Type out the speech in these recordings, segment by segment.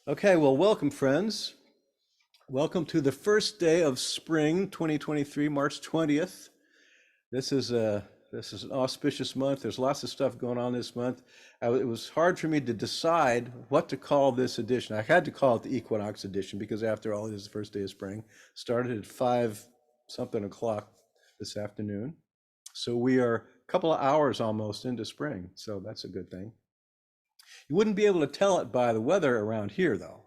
Okay, well, welcome, friends. Welcome to the first day of spring 2023, March 20th. This is an auspicious month. There's lots of stuff going on this month. It was hard for me to decide what to call this edition. I had to call it the Equinox edition because, after all, it is the first day of spring. Started at 5 something o'clock this afternoon. So we are a couple of hours almost into spring. So that's a good thing. You wouldn't be able to tell it by the weather around here, though,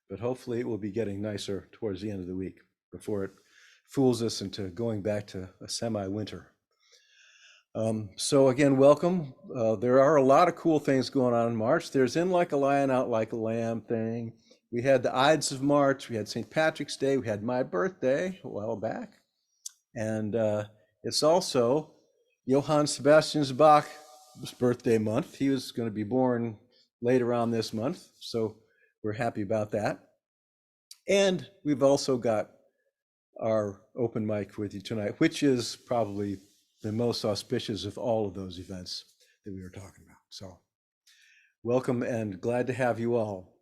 but hopefully it will be getting nicer towards the end of the week before it fools us into going back to a semi-winter. So again, welcome. There are a lot of cool things going on in March. There's In Like a Lion, Out Like a Lamb thing. We had the Ides of March. We had St. Patrick's Day. We had my birthday a while back. And it's also Johann Sebastian Bach's birthday month. He was going to be born later on this month, so we're happy about that. And we've also got our open mic with you tonight, which is probably the most auspicious of all of those events that we were talking about. So welcome and glad to have you all.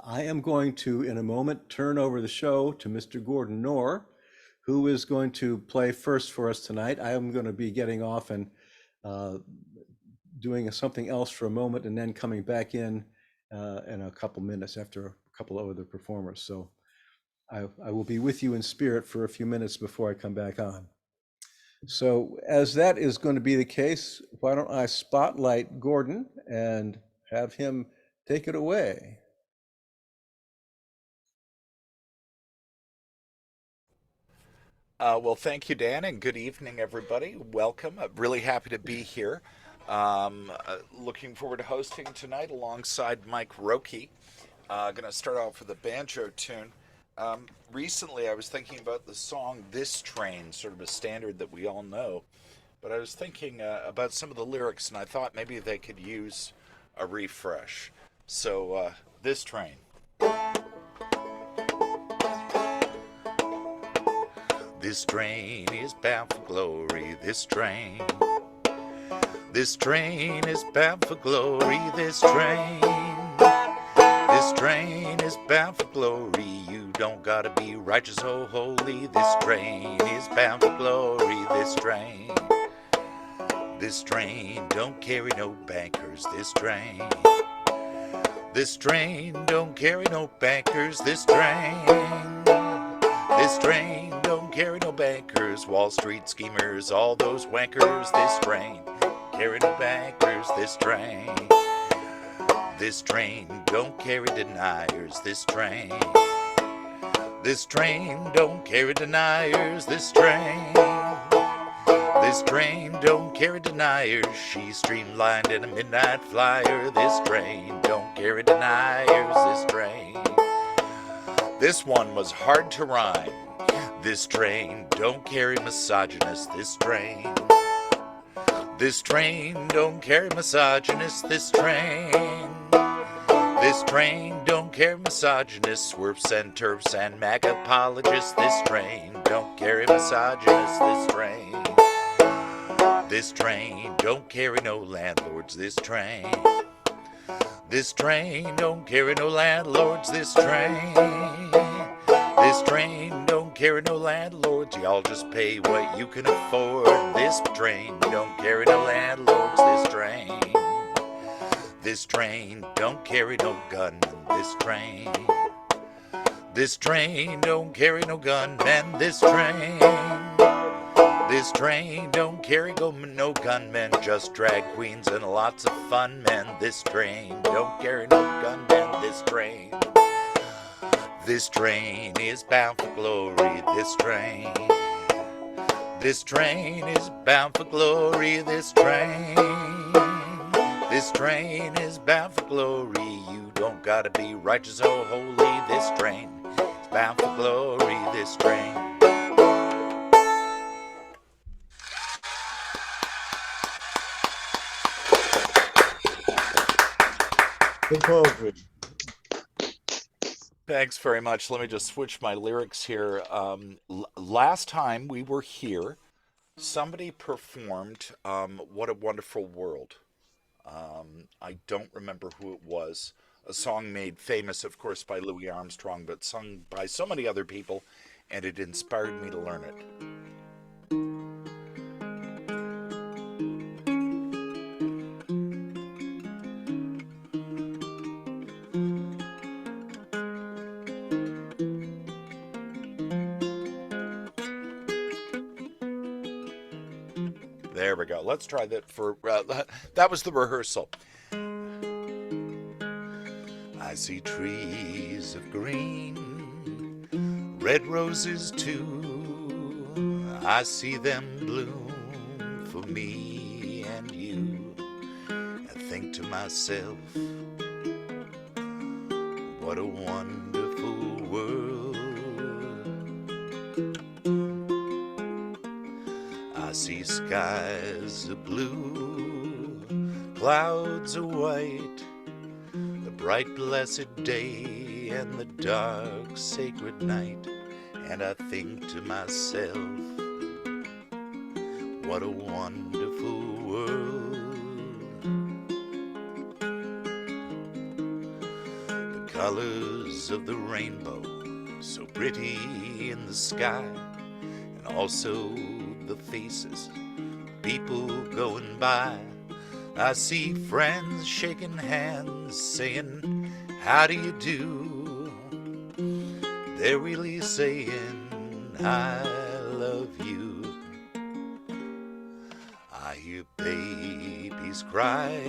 I am going to, in a moment, turn over the show to Mr. Gordon Knorr, who is going to play first for us tonight. I am going to be getting off and doing something else for a moment and then coming back in a couple minutes after a couple of other performers. So I will be with you in spirit for a few minutes before I come back on. So as that is going to be the case, why don't I spotlight Gordon and have him take it away. Well, thank you, Dan, and good evening, everybody. Welcome. I'm really happy to be here. Looking forward to hosting tonight alongside Mike Roki. Going to start off with a banjo tune. Recently, I was thinking about the song This Train, sort of a standard that we all know. But I was thinking about some of the lyrics, and I thought maybe they could use a refresh. So, This Train. This train is bound for glory, this train. This train is bound for glory, this train. This train is bound for glory, you don't gotta be righteous or holy. This train is bound for glory, this train. This train don't carry no bankers, this train. This train don't carry no bankers, this train. This train don't carry no bankers, Wall Street schemers, all those wankers. This train carry no bankers, this train. This train don't carry deniers, this train. This train don't carry deniers, this train. This train don't carry deniers, she's streamlined in a midnight flyer. This train don't carry deniers, this train. This one was hard to rhyme. This train don't carry misogynists, this train. This train don't carry misogynists, this train. This train don't carry misogynists, swerfs and turfs and Mack apologists. This train don't carry misogynists, this train. This train don't carry no landlords, this train. This train don't carry no landlords, this train. This train don't carry no landlords, y'all just pay what you can afford. This train don't carry no landlords, this train. This train don't carry no gunmen, this train. This train don't carry no gunmen, this train. This train don't carry no gunmen, just drag queens and lots of fun men. This train don't carry no gunmen, this train. This train is bound for glory, this train. This train is bound for glory, this train. This train is bound for glory, you don't gotta be righteous or holy. This train is bound for glory, this train. Good poetry. Thanks very much. Let me just switch my lyrics here. Last time we were here, somebody performed What a Wonderful World. I don't remember who it was. a song made famous, of course, by Louis Armstrong, but sung by so many other people, and it inspired me to learn it. There we go. Let's try that for, that was the rehearsal. I see trees of green, red roses too. I see them bloom for me and you. I think to myself, what a wonderful world. I see skies of blue, clouds of white, the bright blessed day and the dark sacred night. And I think to myself, what a wonderful world. The colors of the rainbow, so pretty in the sky, and also the faces, people going by. I see friends shaking hands, saying, how do you do? They're really saying, I love you. I hear babies cry,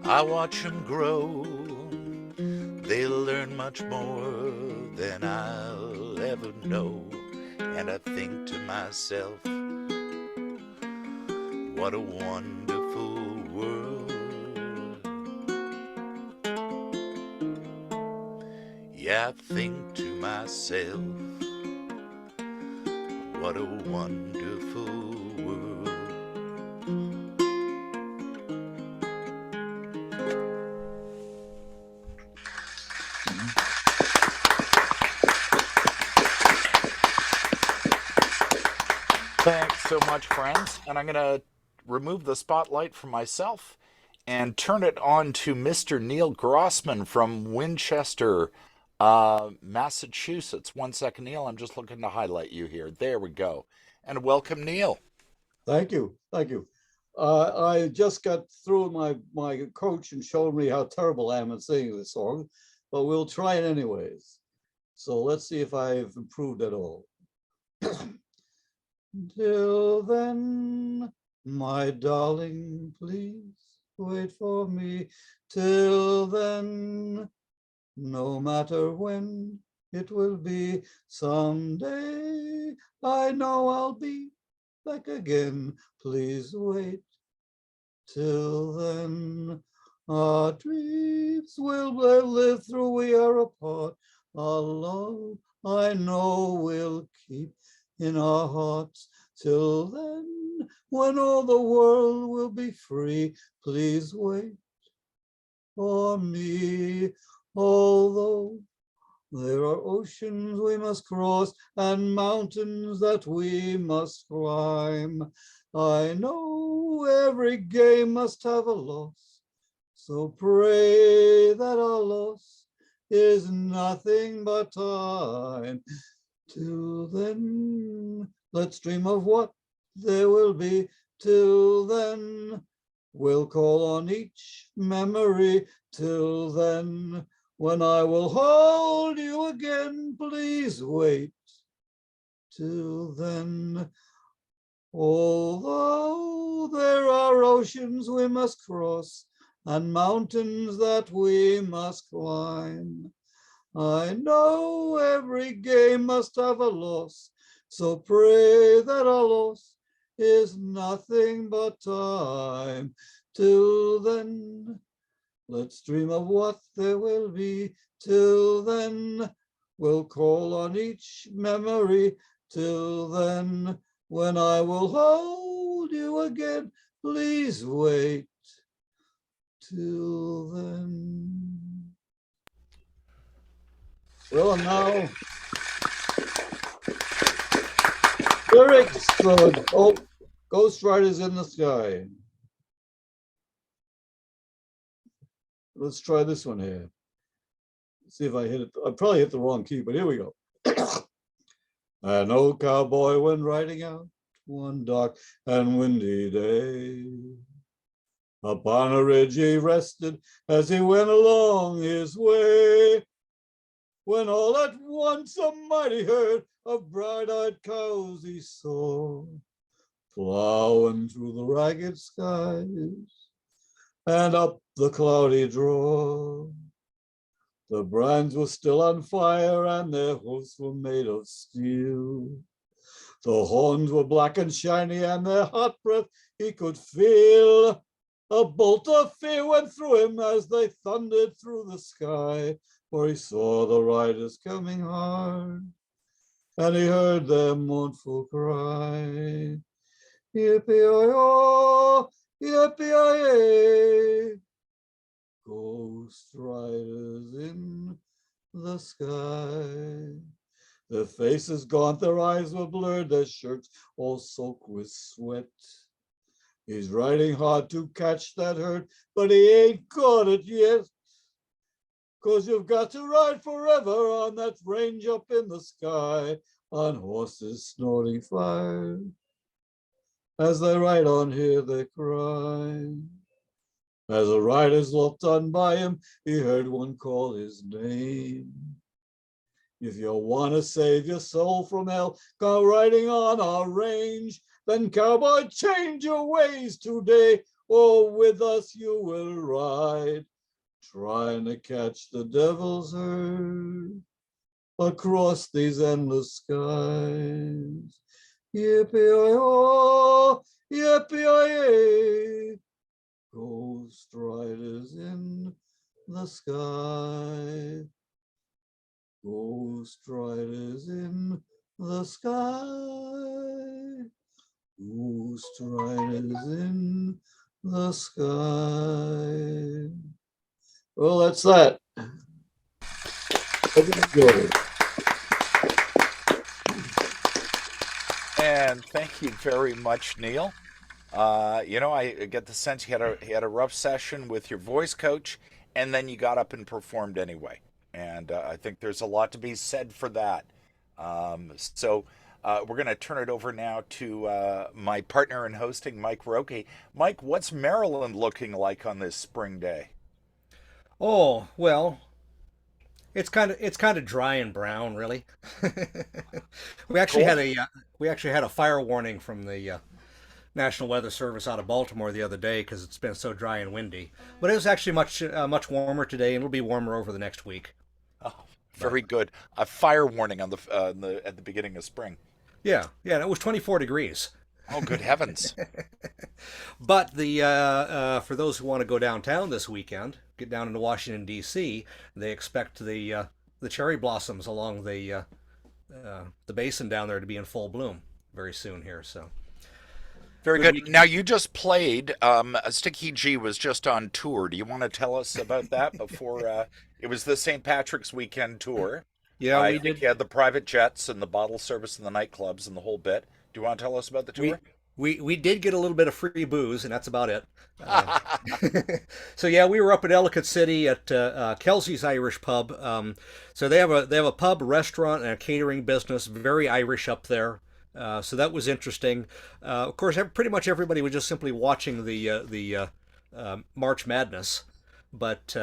I watch them grow. They'll learn much more than I'll ever know. And I think to myself, what a wonderful world. Yeah, I think to myself, what a wonderful world. Thanks so much, friends. And I'm going to remove the spotlight from myself and turn it on to Mr. Neil Grossman from Winchester, Massachusetts. 1 second, Neil. I'm just looking to highlight you here. There we go. And welcome, Neil. Thank you. Thank you. I just got through my coach and showed me how terrible I am at singing this song, but we'll try it anyways. So let's see if I've improved at all. Till then, my darling, please wait for me. Till then, no matter when it will be, someday I know I'll be back again. Please wait. Till then, our dreams will live through, we are apart. Our love, I know, will keep in our hearts. Till then, when all the world will be free, please wait for me. Although there are oceans we must cross and mountains that we must climb, I know every game must have a loss, so pray that our loss is nothing but time. Till then, let's dream of what there will be. Till then, we'll call on each memory. Till then, when I will hold you again, please wait. Till then, although there are oceans we must cross and mountains that we must climb, I know every game must have a loss, so pray that our loss is nothing but time. Till then, let's dream of what there will be. Till then, we'll call on each memory. Till then, when I will hold you again, please wait. Till then. Well, now, lyrics good. Oh, Ghost Riders in the Sky. Let's try this one here. See if I hit it. I probably hit the wrong key, but here we go. An old cowboy went riding out one dark and windy day. Upon a ridge he rested as he went along his way, when all at once a mighty herd of bright-eyed cows he saw, plowing through the ragged skies and up the cloudy draw. The brands were still on fire and their hoofs were made of steel. The horns were black and shiny and their hot breath he could feel. A bolt of fear went through him as they thundered through the sky, for he saw the riders coming hard, and he heard their mournful cry. Yippee-yi-yo, yippee-yi-yay, ghost riders in the sky. Their faces gaunt, their eyes were blurred, their shirts all soaked with sweat. He's riding hard to catch that herd, but he ain't caught it yet. 'Cause you've got to ride forever on that range up in the sky, on horses snorting fire. As they ride on, hear they cry. As the riders looked on by him, he heard one call his name. If you want to save your soul from hell, go riding on our range. Then, cowboy, change your ways today, or with us you will ride, trying to catch the devil's herd across these endless skies. Yippee-yi-yo, yippee-yi-yay, ghost riders in the sky. Ghost riders in the sky. Ghost riders in the sky. Well, that's that. Hope you enjoyed it. And thank you very much, Neil. I get the sense you had a rough session with your voice coach, and then you got up and performed anyway. And I think there's a lot to be said for that. We're going to turn it over now to my partner in hosting, Mike Roque. Mike, what's Maryland looking like on this spring day? Oh, well, it's kind of dry and brown, really. We actually Cold? had a fire warning from the National Weather Service out of Baltimore the other day because it's been so dry and windy. But it was actually much warmer today, and it'll be warmer over the next week. Oh, But very good. A fire warning on at the beginning of spring. yeah, yeah, and it was 24 degrees. Oh, good heavens! But for those who want to go downtown this weekend, get down into Washington D.C., they expect the cherry blossoms along the basin down there to be in full bloom very soon here. So Very good good. week. Now you just played. Sticky G was just on tour. Do you want to tell us about that before? It was the St. Patrick's weekend tour. Yeah, I we think did. you had the private jets and the bottle service and the nightclubs and the whole bit. Do you want to tell us about the We tour? we did get a little bit of free booze, and that's about it. Uh, so yeah, we were up in Ellicott City at Kelsey's Irish Pub. So they have a pub, restaurant, and a catering business. Very Irish up there. So that was interesting. Of course, pretty much everybody was just simply watching the March Madness, but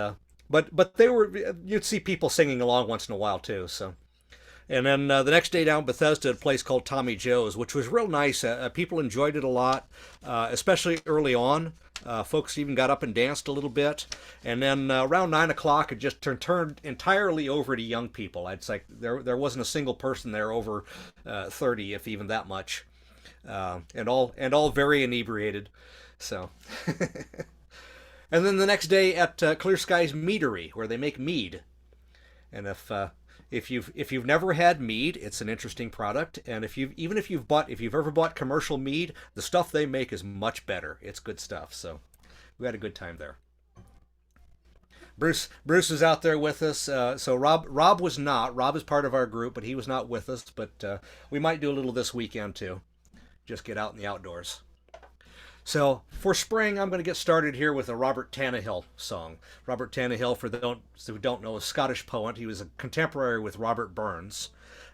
but they were you'd see people singing along once in a while too. So. And then the next day down in Bethesda, a place called Tommy Joe's, which was real nice. People enjoyed it a lot, especially early on. Folks even got up and danced a little bit. And then around 9 o'clock, it just turned entirely over to young people. It's like there wasn't a single person there over 30, if even that much, and all very inebriated. So. And then the next day at Clear Skies Meadery, where they make mead. And if you've never had mead, it's an interesting product. And if you've ever bought commercial mead, the stuff they make is much better. It's good stuff. So we had a good time there. Bruce is out there with us. So Rob was not. Rob is part of our group, but he was not with us. But we might do a little this weekend too. Just get out in the outdoors. So for spring, I'm going to get started here with a Robert Tannahill song. Robert Tannahill, for those who don't know, is a Scottish poet. He was a contemporary with Robert Burns.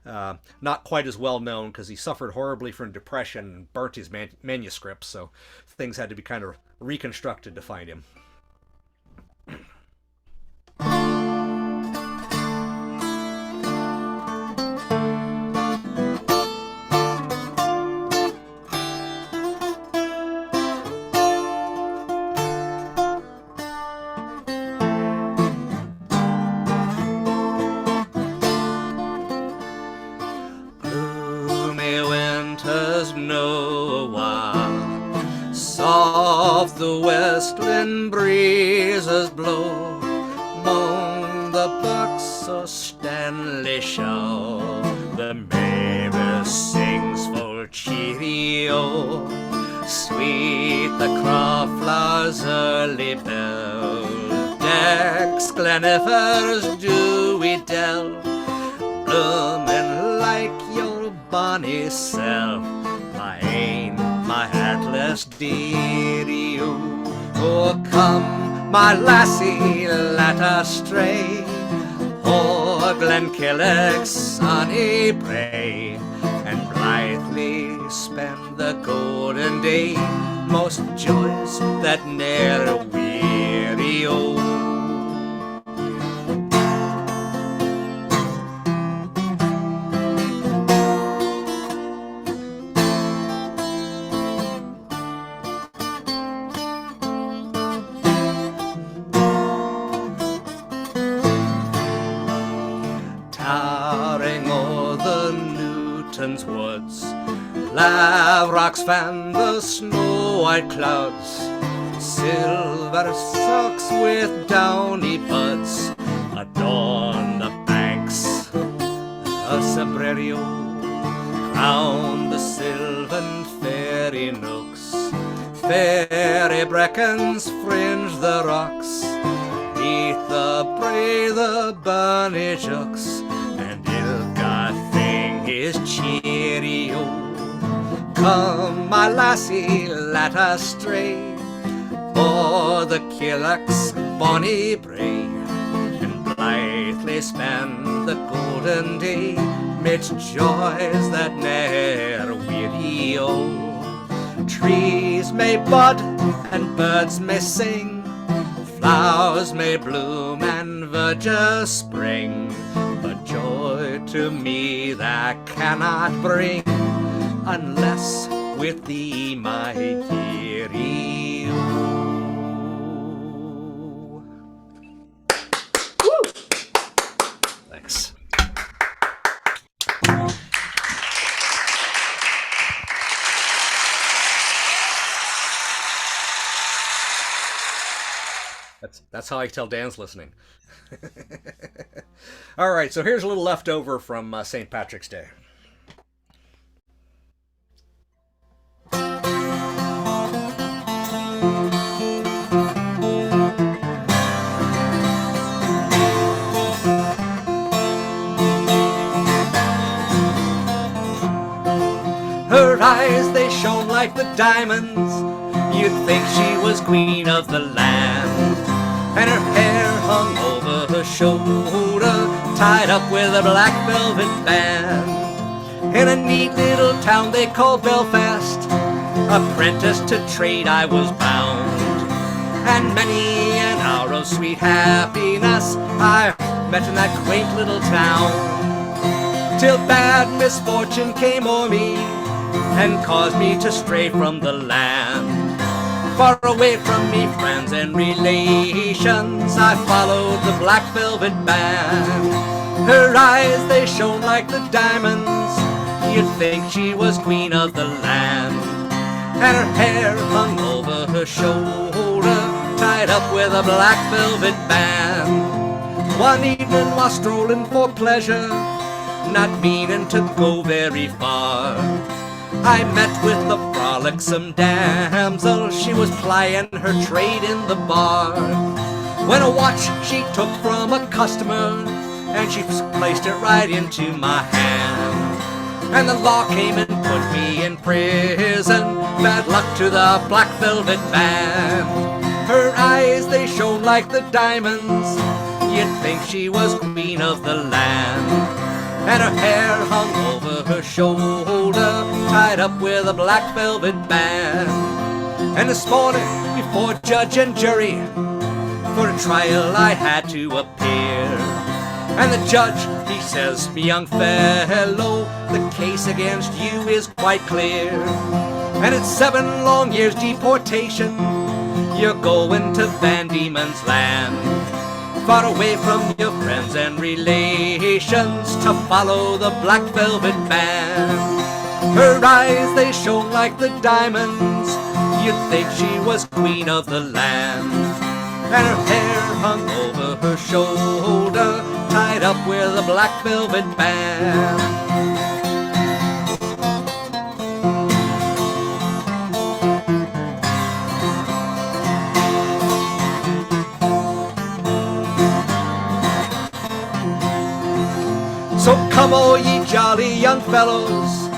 Not quite as well known because he suffered horribly from depression and burnt his manuscripts, so things had to be kind of reconstructed to find him. Soft the westland breezes blow, mong the bucks o' Stanley Shaw. The mavis sings full cheerio, sweet the crawflowers early bell, decks Glenifer's dewy dell, bloomin' like your bonny self, my ain, my heartless dearie. Oh, come, my lassie, let us stray o'er Glenkilloch's sunny brae, and blithely spend the golden day, most joys that ne'er weary. Oh, woods, lavrocks fan the snow-white clouds, silver socks with downy buds adorn the banks of Sabrerio, round the sylvan fairy nooks, fairy brackens fringe the rocks, neath the brae the bonny jooks, and ilka thing is cheerio. Come, my lassie, let us stray o'er the Killoch's bonny brae, and blithely spend the golden day midst joys that ne'er weary. Oh, trees may bud and birds may sing, flowers may bloom and verdure spring, but joy to me that cannot bring unless with thee, my dearie. Woo! Thanks. That's how I tell Dan's listening. All right, so here's a little leftover from St. Patrick's Day. Her eyes, they shone like the diamonds, you'd think she was queen of the land, and her hair hung over her shoulder, tied up with a black velvet band. In a neat little town they call Belfast, apprentice to trade I was bound, and many an hour of sweet happiness I met in that quaint little town, till bad misfortune came o'er me and caused me to stray from the land. Far away from me friends and relations, I followed the black velvet band. Her eyes, they shone like the diamonds, you'd think she was queen of the land, and her hair hung over her shoulder, tied up with a black velvet band. One evening while strolling for pleasure, not meaning to go very far, I met with a frolicsome damsel, she was plying her trade in the bar, when a watch she took from a customer, and she placed it right into my hand. and the law came and put me in prison. Bad luck to the Black Velvet Band. Her eyes, they shone like the diamonds. You'd think she was queen of the land. And her hair hung over her shoulder, tied up with a black velvet band. And this morning, before judge and jury, for a trial I had to appear. And the judge, he says, young fellow, the case against you is quite clear. And it's 7 long years deportation. You're going to Van Diemen's Land, far away from your friends and relations, to follow the Black Velvet Band. Her eyes, they shone like the diamonds. You'd think she was queen of the land. And her hair hung over her shoulder, tied up with a black velvet band. So come all ye jolly young fellows,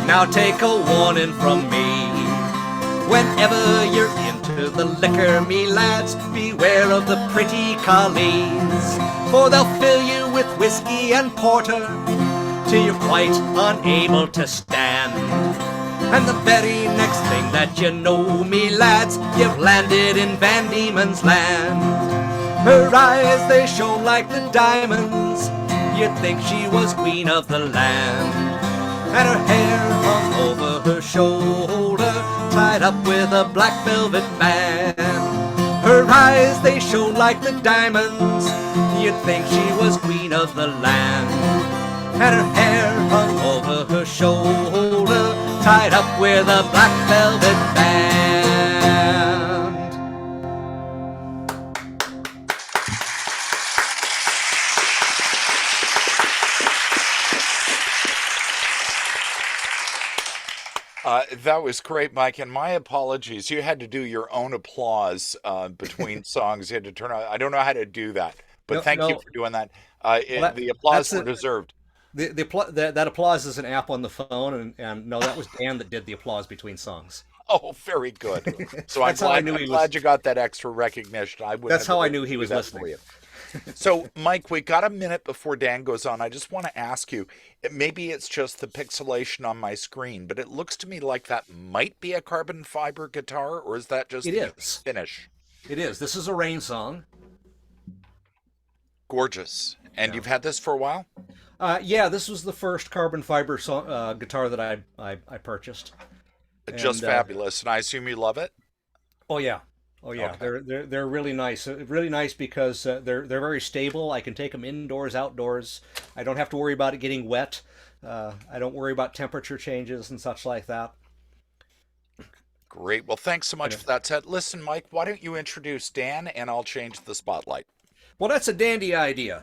now take a warning from me. Whenever you're into the liquor, me lads, beware of the pretty collies, for they'll fill you with whiskey and porter till you're quite unable to stand. And the very next thing that you know, me lads, you've landed in Van Diemen's Land. Her eyes, they shone like the diamonds. You'd think she was queen of the land. And her hair hung over her shoulder, tied up with a black velvet band. Her eyes, they shone like the diamonds. You'd think she was queen of the land. And her hair hung over her shoulder, tied up with a black velvet band. That was great, Mike. And my apologies. You had to do your own applause between songs. You had to turn on. I don't know how to do that, but thank you for doing that. The applause were deserved. That applause is an app on the phone, and no, that was Dan that did the applause between songs. Oh, very good. So I'm glad you got that extra recognition. That's how I knew he was listening. So, Mike, we got a minute before Dan goes on. I just want to ask you, maybe it's just the pixelation on my screen, but it looks to me like that might be a carbon fiber guitar, or is that just the finish? It is. This is a Rain song. Gorgeous. And you've had this for a while? Yeah, this was the first carbon fiber guitar that I purchased. Just fabulous. And I assume you love it? Oh, yeah. Oh yeah, okay. They're really nice. Really nice because they're very stable. I can take them indoors, outdoors. I don't have to worry about it getting wet. I don't worry about temperature changes and such like that. Great. Well, thanks so much for that, Ted. Listen, Mike, why don't you introduce Dan and I'll change the spotlight. Well, that's a dandy idea.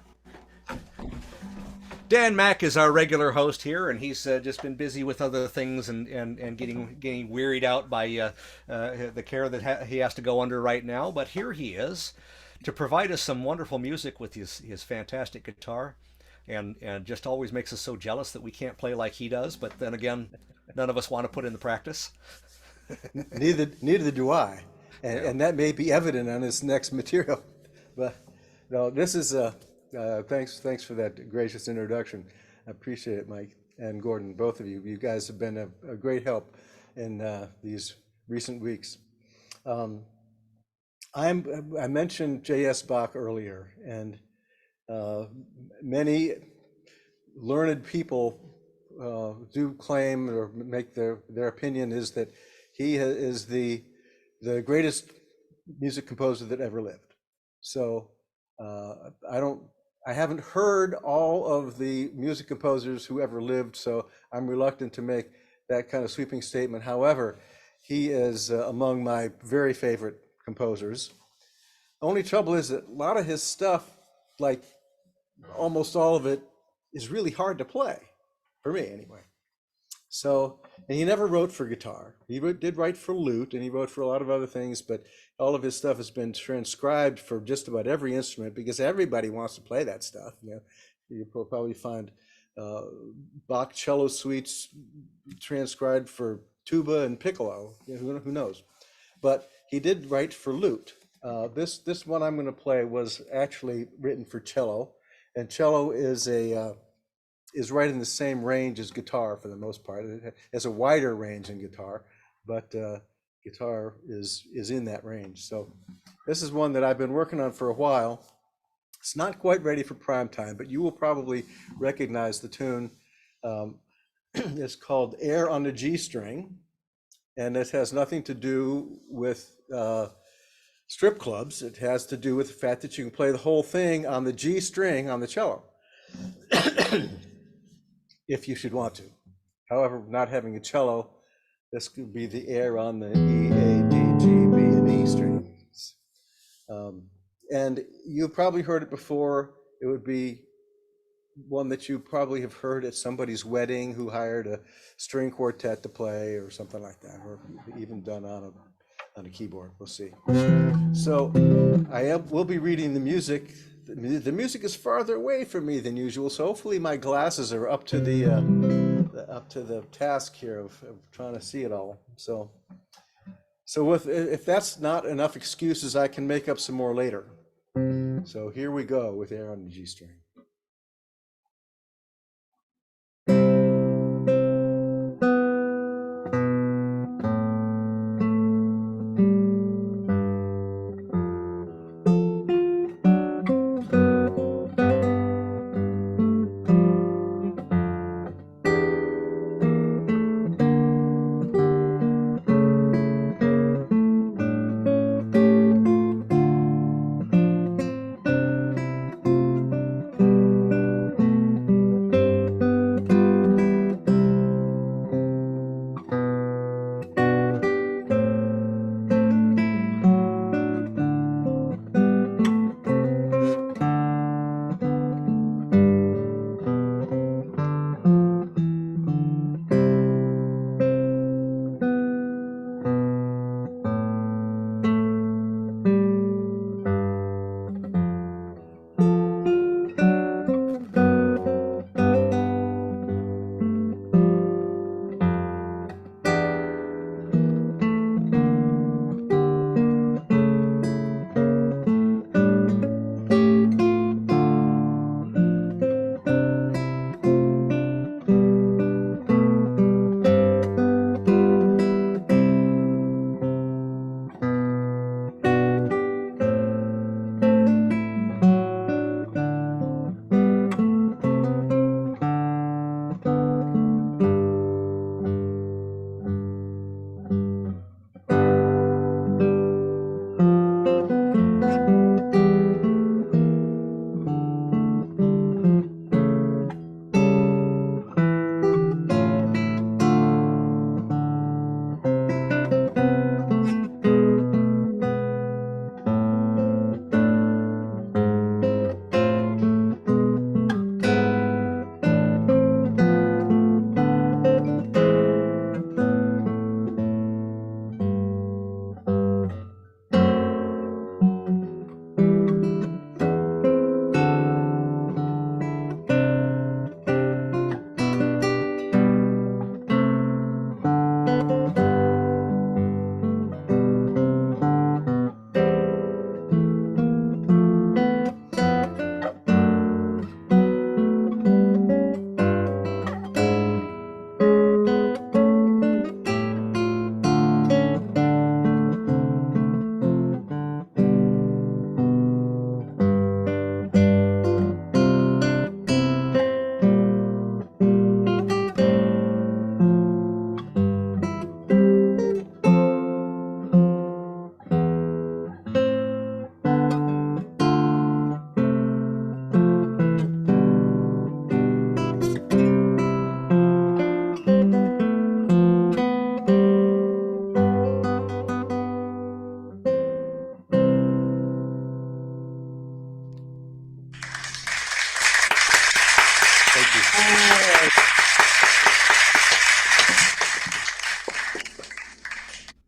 Dan Mack is our regular host here, and he's just been busy with other things and getting wearied out by the care that he has to go under right now. But here he is to provide us some wonderful music with his fantastic guitar, and just always makes us so jealous that we can't play like he does. But then again, none of us want to put in the practice. Neither do I, and that may be evident on his next material. But no, this is thanks for that gracious introduction. I appreciate it, Mike and Gordon, both of you. You guys have been a great help in these recent weeks. I mentioned J.S. Bach earlier, and many learned people do claim or make their opinion is that he is the greatest music composer that ever lived. So I haven't heard all of the music composers who ever lived, so I'm reluctant to make that kind of sweeping statement. However, he is among my very favorite composers. The only trouble is that a lot of his stuff, like almost all of it, is really hard to play, for me anyway. So, and he never wrote for guitar. He did write for lute, and he wrote for a lot of other things, but all of his stuff has been transcribed for just about every instrument because everybody wants to play that stuff. You'll probably find uh, Bach cello suites transcribed for tuba and piccolo. Who knows? But he did write for lute. This one I'm going to play was actually written for cello, and cello is right in the same range as guitar for the most part. It has a wider range than guitar, but guitar is in that range. So this is one that I've been working on for a while. It's not quite ready for prime time, but you will probably recognize the tune. It's called Air on the G String, and it has nothing to do with strip clubs. It has to do with the fact that you can play the whole thing on the G string on the cello, if you should want to. However, not having a cello, this could be the air on the E, A, D, G, B, and E strings. And you've probably heard it before. It would be one that you probably have heard at somebody's wedding who hired a string quartet to play or something like that, or even done on a keyboard. We'll see. So we'll be reading the music. The music is farther away from me than usual, so hopefully my glasses are up to the task here of trying to see it all. So if that's not enough excuses, I can make up some more later. So here we go with Air on the G string.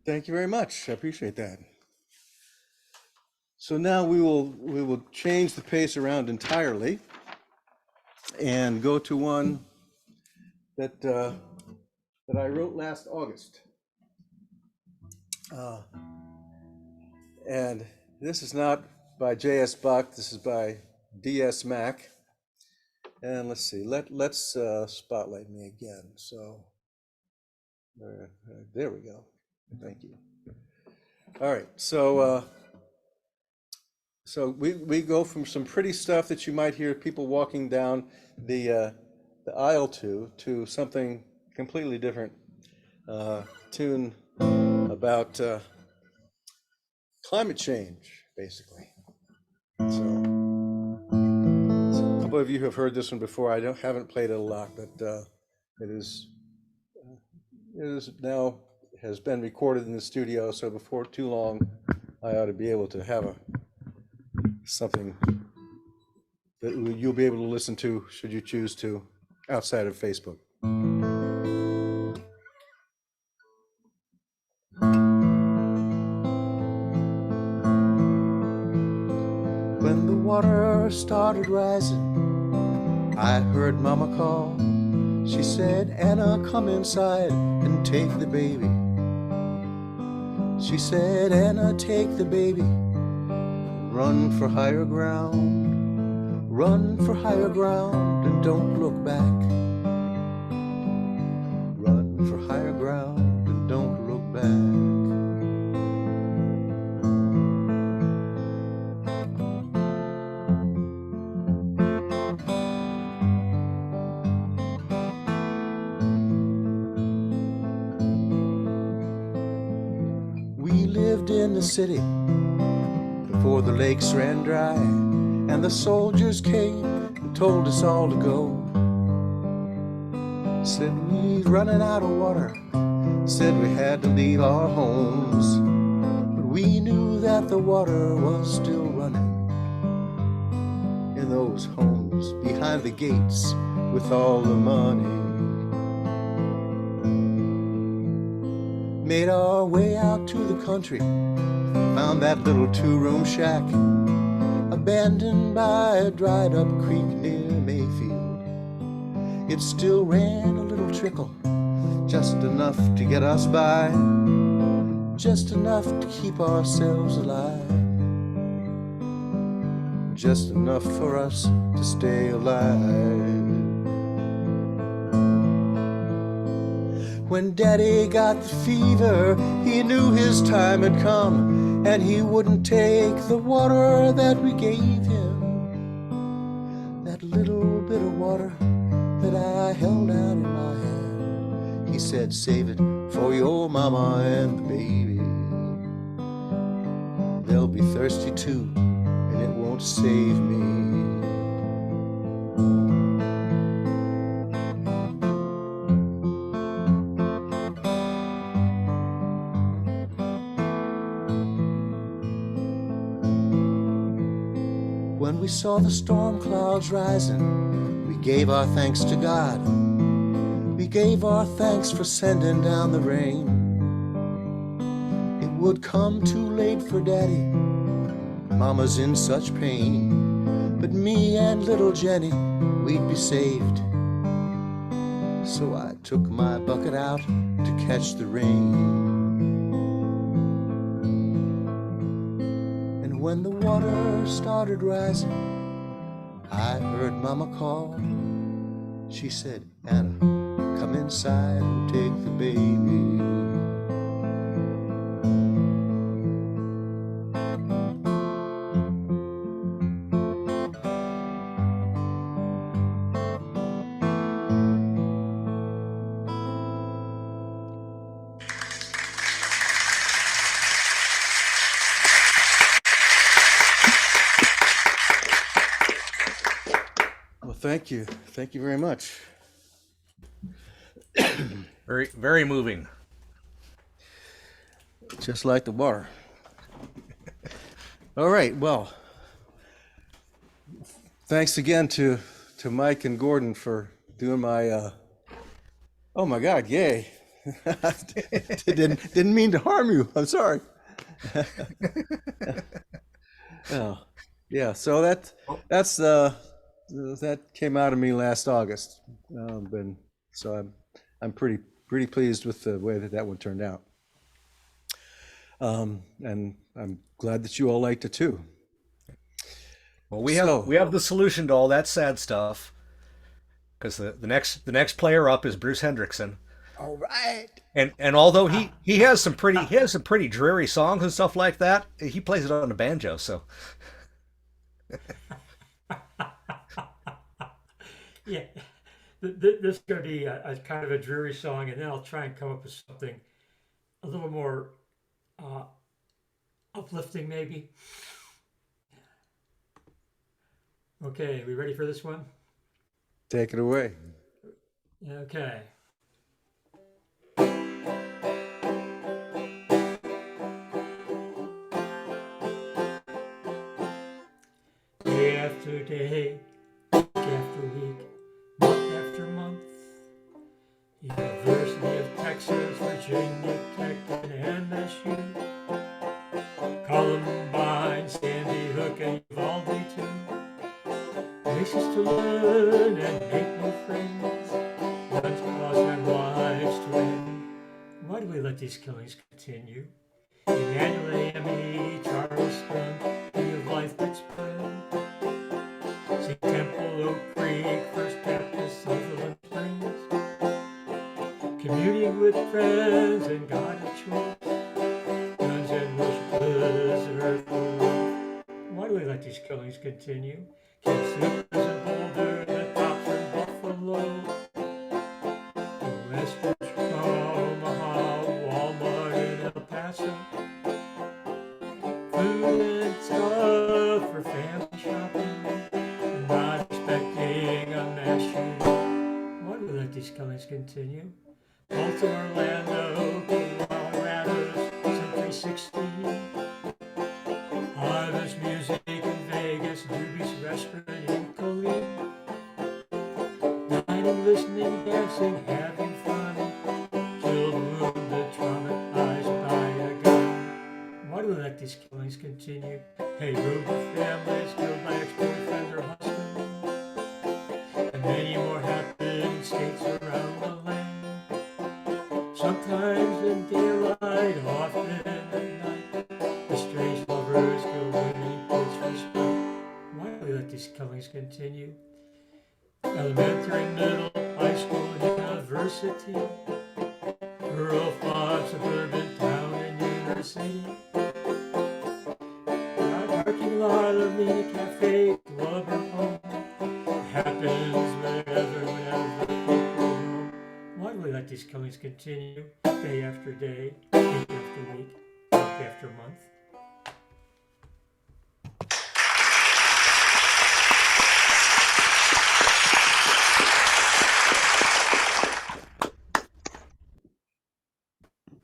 Thank you very much. I appreciate that. So now we will change the pace around entirely. and go to one that I wrote last August. And this is not by J.S. Buck. This is by D.S. Mack. And let's see. Let's spotlight me again. So there we go. Thank you. All right. So we go from some pretty stuff that you might hear people walking down the aisle to something completely different. Tune about climate change, basically. So a couple of you have heard this one before. I haven't played it a lot, but it is now has been recorded in the studio. So before too long, I ought to be able to have something that you'll be able to listen to, should you choose to, outside of Facebook. When the water started rising, I heard Mama call. She said, Anna, come inside and take the baby. She said, Anna, take the baby. Run for higher ground. Run for higher ground and don't look back. Run for higher ground and don't look back. We lived in the city before the lakes ran dry, and the soldiers came and told us all to go. Said we're running out of water, said we had to leave our homes, but we knew that the water was still running in those homes behind the gates with all the money. Made our way out to the country, found that little two-room shack, abandoned by a dried-up creek near Mayfield. It still ran a little trickle, just enough to get us by, just enough to keep ourselves alive, just enough for us to stay alive. When Daddy got the fever, he knew his time had come, and he wouldn't take the water that we gave him. That little bit of water that I held out in my hand, he said, save it for your mama and the baby. They'll be thirsty too, and it won't save me. When we saw the storm clouds rising, we gave our thanks to God. We gave our thanks for sending down the rain. It would come too late for Daddy, Mama's in such pain, but me and little Jenny, we'd be saved. So I took my bucket out to catch the rain. When the water started rising, I heard Mama call. She said, Anna, come inside and take the baby. Thank you. Thank you very much. Very, very moving. Just like the water. All right. Well, thanks again to Mike and Gordon for doing my. Oh my God! Yay! didn't mean to harm you. I'm sorry. Oh, yeah. So that's that came out of me last August, and so I'm pretty pleased with the way that one turned out. And I'm glad that you all liked it too. Well, So, we have the solution to all that sad stuff because the next player up is Bruce Hendrickson. all right. And although he has some pretty dreary songs and stuff like that, he plays it on a banjo. So Yeah, this is going to be a kind of a dreary song, and then I'll try and come up with something a little more uh, uplifting, maybe. Okay, we ready for this one? Take it away. Okay. Day after day, week after week, month after month, University of Texas, Virginia Tech, and MSU, Columbine, Sandy Hook, and Uvalde too. Places to learn and make new friends, guns, cause, and lives to end. Why do we let these killings continue? Emmanuel AME, Charleston, Tree of Life that spread. St. Temple, Oak Creek, First Baptist, Sutherland Springs. Communing with friends and God of choice. Guns and worshipers, earth and life. Why do we let these killings continue? Camp Slippers in Boulder, the Tops in Buffalo. The Western Omaha, Walmart in El Paso. Food and stuff for family shopping, and not expecting a mass shooting. Why do we let these killings continue? Baltimore, Orlando, Colorado's Century 16. Harvest Music in Vegas, Doobie's Restaurant in Colleen. Dining, listening, dancing, having fun. Killed, wounded, traumatized by a gun. Why do we let these killings continue? Hey, road to families killed by ex-boyfriend or husband. And many more happen in states around the land. Sometimes in daylight, often at night. The strange lovers kill women, kids for spite. Why do we let these killings continue? Elementary, middle, high school, university. Rural farm, suburban town, and inner city. Parking lot, arena, cafe, club, or home. It happens whenever people roam. Why do we let these killings continue? Day after day, week after week, month after month.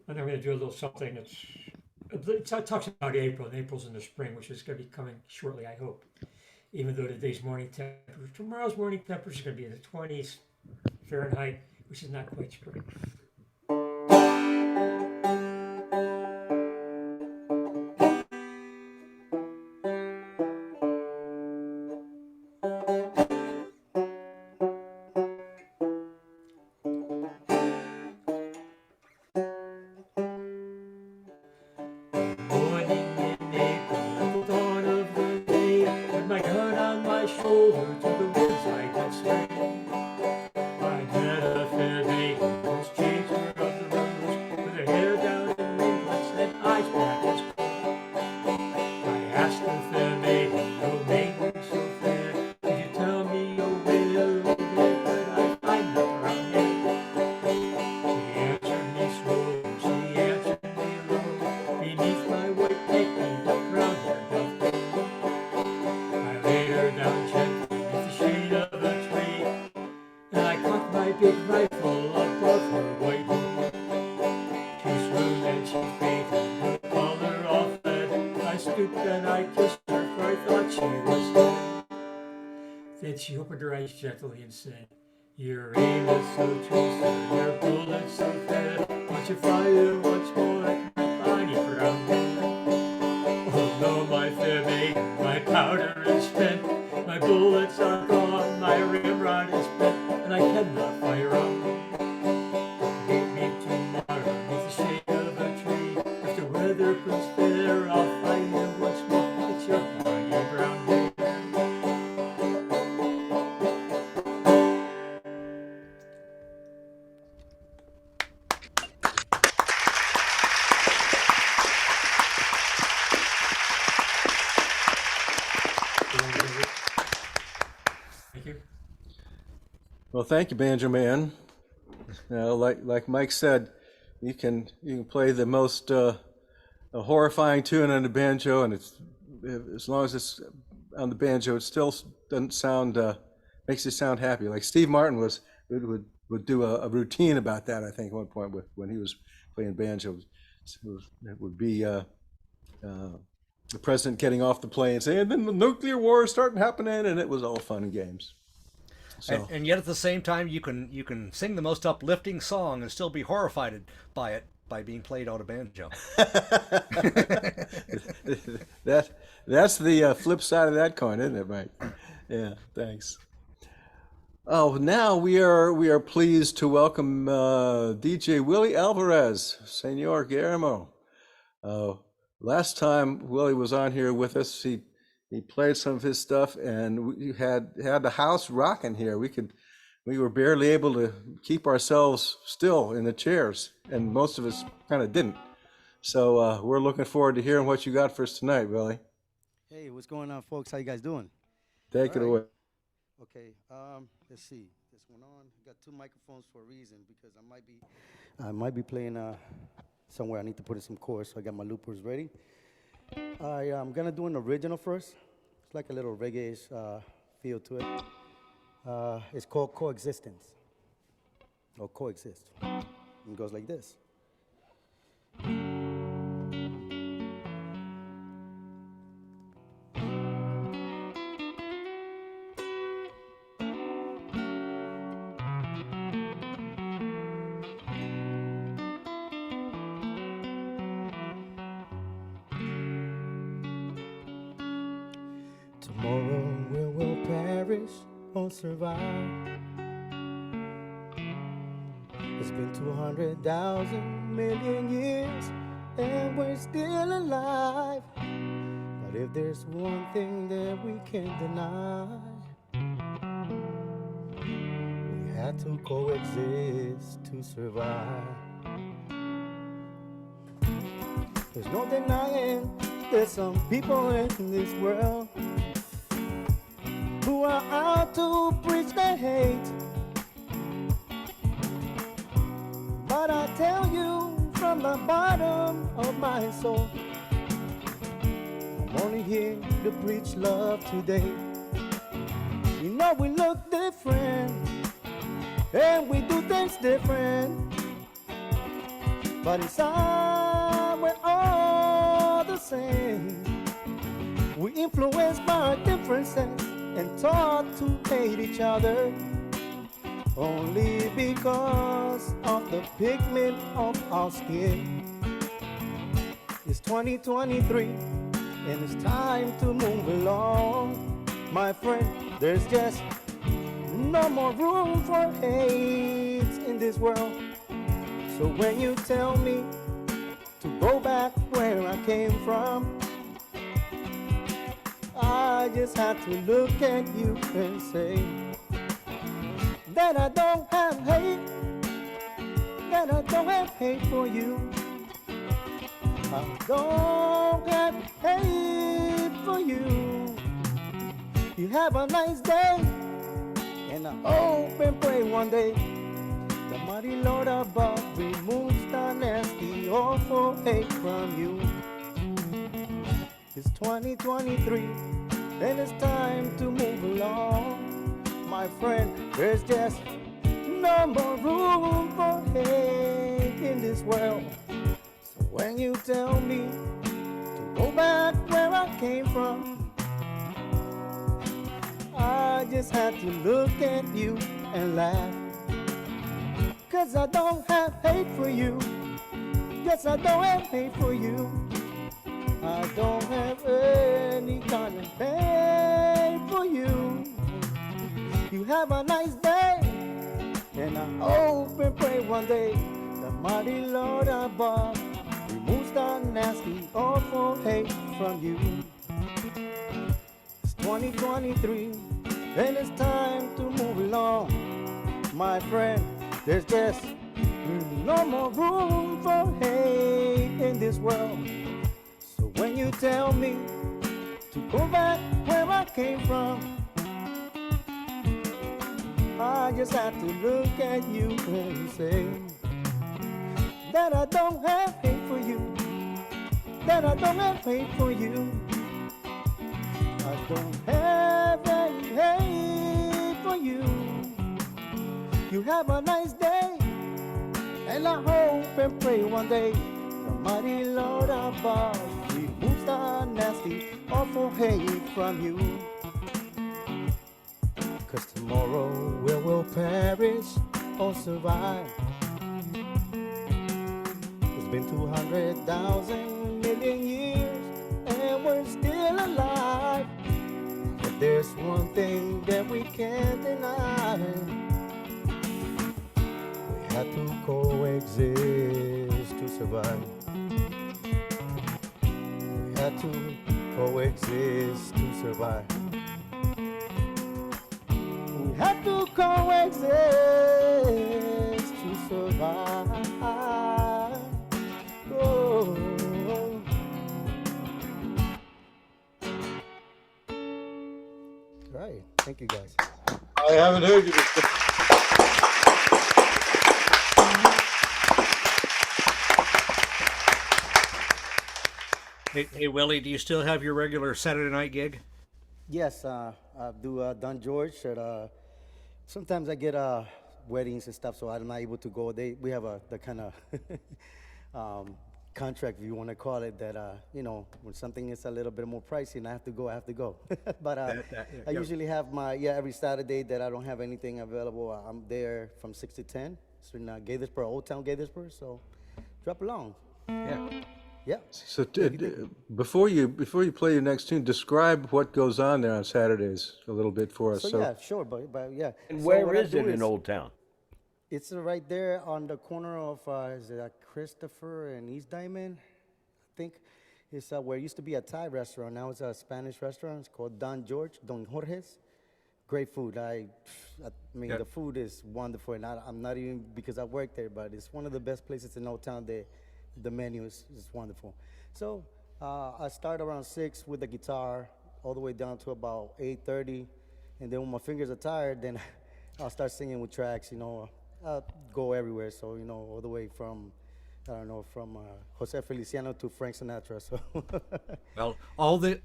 And I'm going to do a little something it talks about April, and April's in the spring, which is going to be coming shortly, I hope. Even though tomorrow's morning temperature is going to be in the 20s Fahrenheit, which is not quite spring. Morning in April, at the dawn of the day, with my gun on my shoulder to the woods I did stray. I met a fair maiden whose cheeks were of the rose, with her hair down in ringlets and eyes black as coal. I asked the fair maiden, oh maiden so fair, could you tell me, oh where, oh where could I find her around here? She answered me slow, she answered me low, beneath my white necktie, the brown hair doth glow. I laid her down gently beneath the shade of a tree, and I cocked my big rifle above her white head. She swooned and she fainted, her color all fled. I stooped and I kissed her, for I thought she was dead. Then she opened her eyes gently and said, your aim is so true, sir, your bullet so fair. Won't you fire once more at my bonny brown mare? Oh no, my fair maiden, my powder is spent, my bullets are gone. Thank you. Well, thank you, Banjo Man. Like Mike said, you can play the most horrifying tune on the banjo, and it's as long as it's on the banjo, it still doesn't sound makes it sound happy. Like Steve Martin would do a routine about that. I think at one point when he was playing banjo, it would be the president getting off the plane saying, "Then the nuclear war is starting happening," and it was all fun and games. So And yet at the same time, you can sing the most uplifting song and still be horrified by it by being played on a banjo. that's the flip side of that coin, isn't it, Mike? Yeah, thanks. Oh, now we are pleased to welcome DJ Willie Alvarez, Senor Guillermo. Last time Willie was on here with us, he played some of his stuff, and we had the house rocking here. We were barely able to keep ourselves still in the chairs, and most of us kind of didn't. So we're looking forward to hearing what you got for us tonight, Willie. Hey, what's going on, folks? How you guys doing? Take it All right. away. Okay, let's see. This one on. I got two microphones for a reason because I might be playing somewhere. I need to put in some chords, so I got my loopers ready. I'm gonna do an original first. It's like a little reggae feel to it. It's called Coexistence, or Coexist. It goes like this. Tomorrow we will perish or survive. It's been 200,000 million years and we're still alive. But if there's one thing that we can't deny, we had to coexist to survive. There's no denying there's some people in this world who are out to preach their hate. But I tell you from the bottom of my soul, I'm only here to preach love today. You know we look different and we do things different, but inside we're all the same. We influenced by our differences and taught to hate each other only because of the pigment of our skin. It's 2023 and it's time to move along. My friend, there's just no more room for hate in this world. So when you tell me to go back where I came from, I just had to look at you and say that I don't have hate, that I don't have hate for you. I don't have hate for you. You have a nice day, and I hope and pray one day the mighty Lord above removes the nasty, awful hate from you. It's 2023, and it's time to move along. My friend, there's just no more room for hate in this world. So when you tell me to go back where I came from, I just had to look at you and laugh. 'Cause I don't have hate for you. Yes, I don't have hate for you. I don't have any kind of hate for you. You have a nice day, and I hope and pray one day the mighty Lord above removes the nasty, awful hate from you. It's 2023, and it's time to move along. My friend, there's just no more room for hate in this world. So when you tell me to go back where I I came from. I just had to look at you and say that I don't have hate for you, that I don't have hate for you. I don't have any hate for you. You have a nice day, and I hope and pray one day the mighty Lord above removes the nasty, awful hate from you. 'Cause tomorrow we will perish or survive. It's been 200,000 million years and we're still alive. But there's one thing that we can't deny. We had to coexist to survive. We had to coexist to survive. We had to coexist to survive. Oh. Right. Thank you, guys. I haven't heard you before. Hey, Willie, do you still have your regular Saturday night gig? Yes, I do Don George. Sometimes I get weddings and stuff, so I'm not able to go. We have the kind of contract, if you want to call it, that when something is a little bit more pricey and I have to go, I have to go. But I usually have every Saturday that I don't have anything available. I'm there from 6 to 10. So in Gaithersburg, Old Town Gaithersburg. So drop along. Yeah. Yeah. So before you play your next tune, describe what goes on there on Saturdays a little bit for us. So yeah, sure, but yeah. And So where what I is do it in Old Town? It's right there on the corner of is it Christopher and East Diamond? I think it's where it used to be a Thai restaurant. Now it's a Spanish restaurant. It's called Don Jorge's. Great food. I mean, Yeah. the food is wonderful, and I'm not even because I work there, but it's one of the best places in Old Town. The menu is wonderful. So I start around 6 with the guitar, all the way down to about 8:30, and then when my fingers are tired, then I'll start singing with tracks. I'll go everywhere. So all the way from from Jose Feliciano to Frank Sinatra. So Well, all the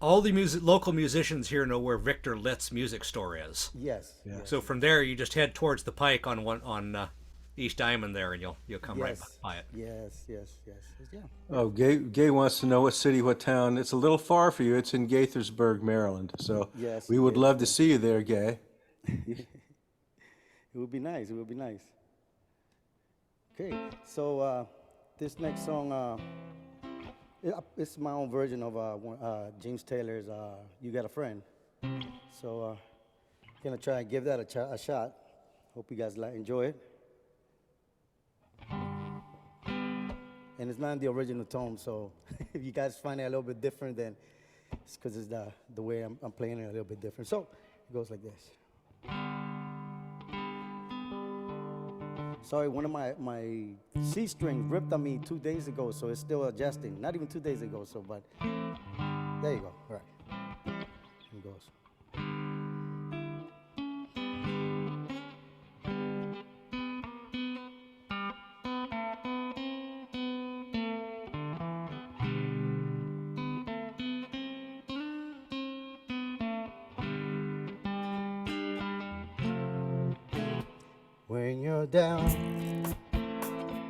local musicians here know where Victor Litt's music store is. yes. Yeah. Yes. So from there, you just head towards the Pike on East Diamond there, and you'll come right Yes. by it. Yes. Yeah. Oh, Gay wants to know what city, what town. It's a little far for you. It's in Gaithersburg, Maryland. So Yes, we would yes. love to see you there, Gay. It would be nice. It would be nice. Okay, so this next song, it's my own version of James Taylor's "You Got a Friend." So gonna try and give that a shot. Hope you guys enjoy it. And it's not in the original tone, so if you guys find it a little bit different, then it's because it's the way I'm playing it a little bit different. So it goes like this. Sorry, one of my C strings ripped on me 2 days ago, so it's still adjusting. Not even 2 days ago, but there you go. All right. Here it goes. When you're down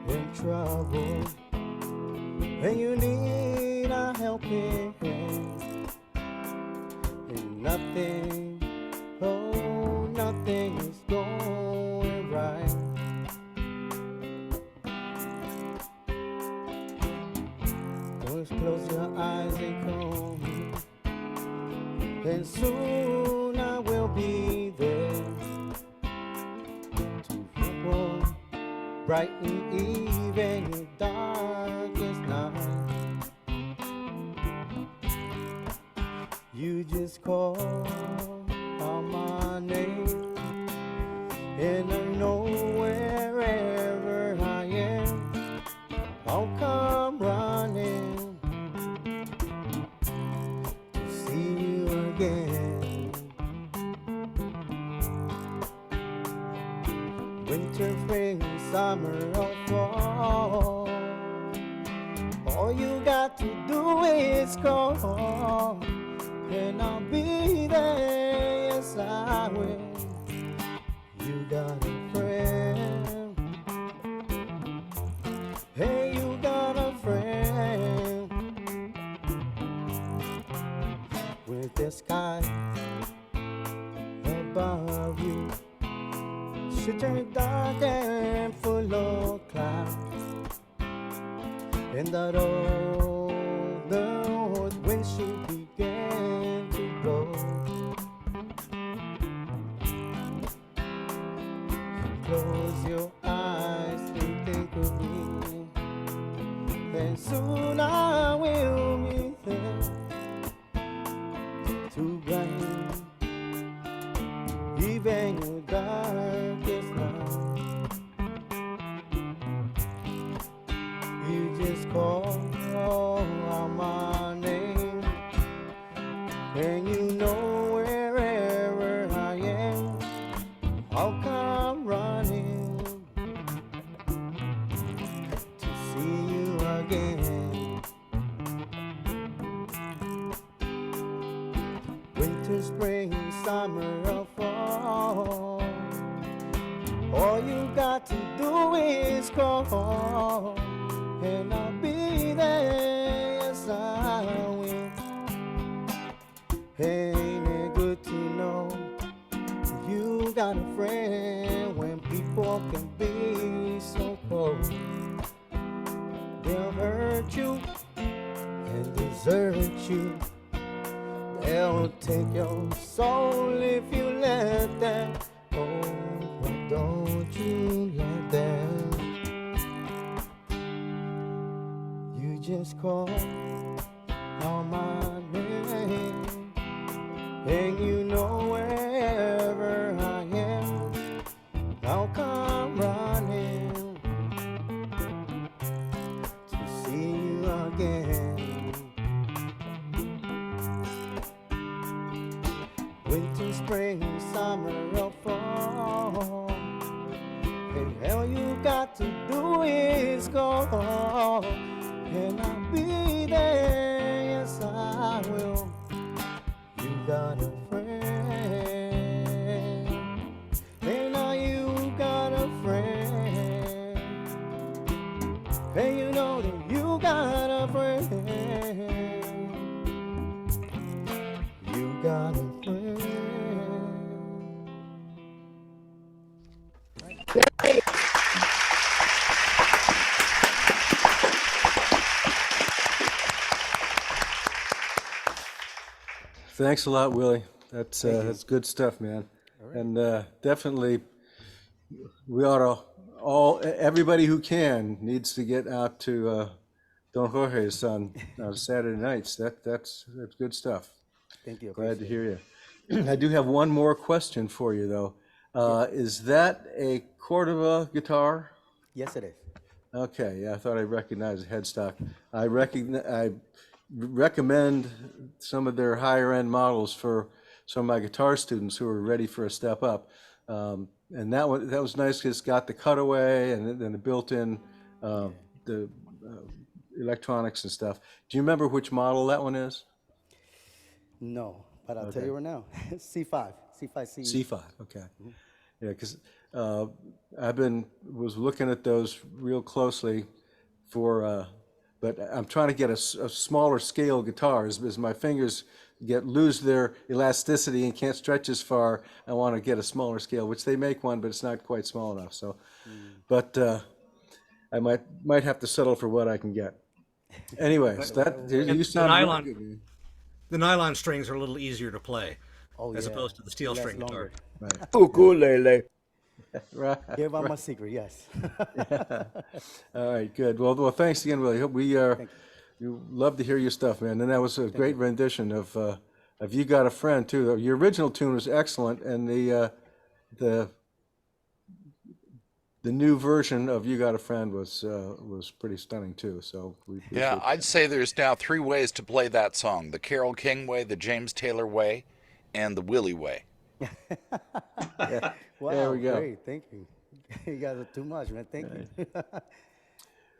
in trouble and you need a helping hand, and nothing, oh, nothing is going right. Just close your eyes and call me, and soon I will be there. Brighten even your darkest night. You just call out my name, and I know wherever I am, I'll come running to see you again. winter, spring, summer, or fall. All you got to do is call, and I'll be there. Yes, I will. You got a friend. Hey, you got a friend. With the sky above you should turn dark and full of clouds, and that old north wind should begin to blow. Close your eyes and think of me, and soon I will be there to brighten even your darkest night. You just call out my name, and you know wherever I am, I'll come running to see you again. Winter, spring, summer, or fall, all you got to do is call, and I'll be there. Yes, I will. Ain't it good to know you got a friend when people can be so cold? They'll hurt you and desert you. They'll take your soul if you let them. Oh, but don't you let them. You just call on my name, and you know wherever I am, I'll come running to see you again. Winter, spring, summer, or fall, and all you got to do is call, and I'll be there. Yes, I will. You got a friend. Hey, now you got a friend. Hey, you know that you got a friend. You got a friend. Thanks a lot, Willie. That's good stuff, man. And definitely, we ought to everybody who can needs to get out to Don Jorge's on Saturday nights. That's good stuff. Thank you. Glad to hear you. I do have one more question for you, though. Is that a Cordova guitar? Yes, it is. Okay, yeah, I thought I recognized the headstock. I recommend some of their higher end models for some of my guitar students who are ready for a step up. And that was nice because it's got the cutaway and then the built-in the electronics and stuff. Do you remember which model that one is? No, but I'll tell you right now. C5. C5C. C5, okay. Yeah, because was looking at those real closely for, but I'm trying to get a smaller scale guitar. As my fingers lose their elasticity and can't stretch as far, I want to get a smaller scale, which they make one, but it's not quite small enough. So, but I might have to settle for what I can get. Anyways, you sound nylon- really good. The nylon strings are a little easier to play Oh, as yeah. opposed to the steel Lasts string guitar. longer. Ukulele. Right. Give out my secret, yes. All right, good. Well, thanks again, Willie. You love to hear your stuff, man. And that was a great rendition of "You Got a Friend" too. Your original tune was excellent, and the new version of "You Got a Friend" was pretty stunning too. So we appreciate Yeah, that. I'd say there's now 3 ways to play that song: the Carole King way, the James Taylor way, and the Willie way. Yeah. Wow, There we go. great. Thank you. You guys are too much, man. Thank you.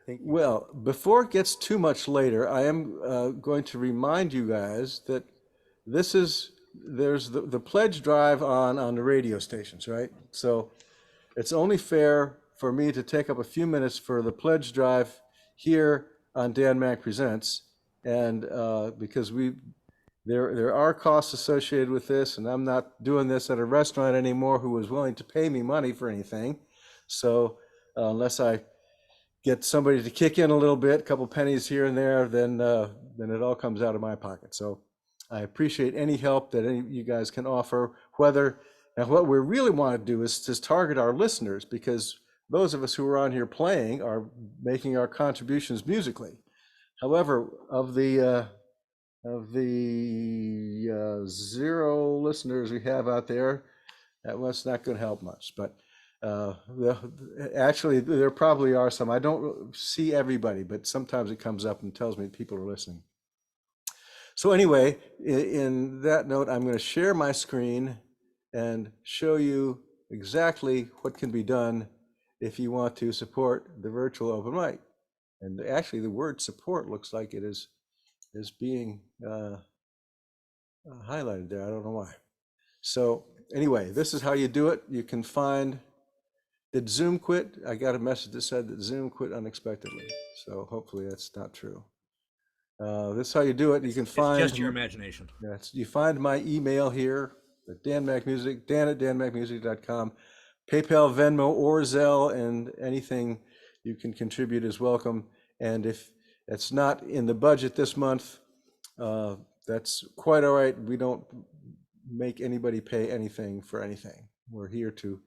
Thank you. Well, before it gets too much later, I am going to remind you guys that this is there's the pledge drive on the radio stations, right? So it's only fair for me to take up a few minutes for the pledge drive here on Dan Mack Presents, and because there are costs associated with this, and I'm not doing this at a restaurant anymore who is willing to pay me money for anything. So unless I get somebody to kick in a little bit, a couple pennies here and there, then it all comes out of my pocket. So I appreciate any help that any of you guys can offer. Now what we really want to do is just target our listeners, because those of us who are on here playing are making our contributions musically. However, of the 0 listeners we have out there, that was not going to help much. But actually, there probably are some. I don't see everybody, but sometimes it comes up and tells me people are listening. So anyway, in that note, I'm going to share my screen and show you exactly what can be done if you want to support the virtual open mic. And actually, the word support looks like it is being highlighted there. I don't know why. So anyway, this is how you do it. You can find, did Zoom quit? I got a message that said that Zoom quit unexpectedly. So hopefully that's not true. This is how you do it. You can find, It's just your imagination. yes, you find my email here at Dan Mack Music, dan@danmackmusic.com, PayPal, Venmo, or Zelle, and anything you can contribute is welcome. And if it's not in the budget this month, that's quite all right. We don't make anybody pay anything for anything. We're here to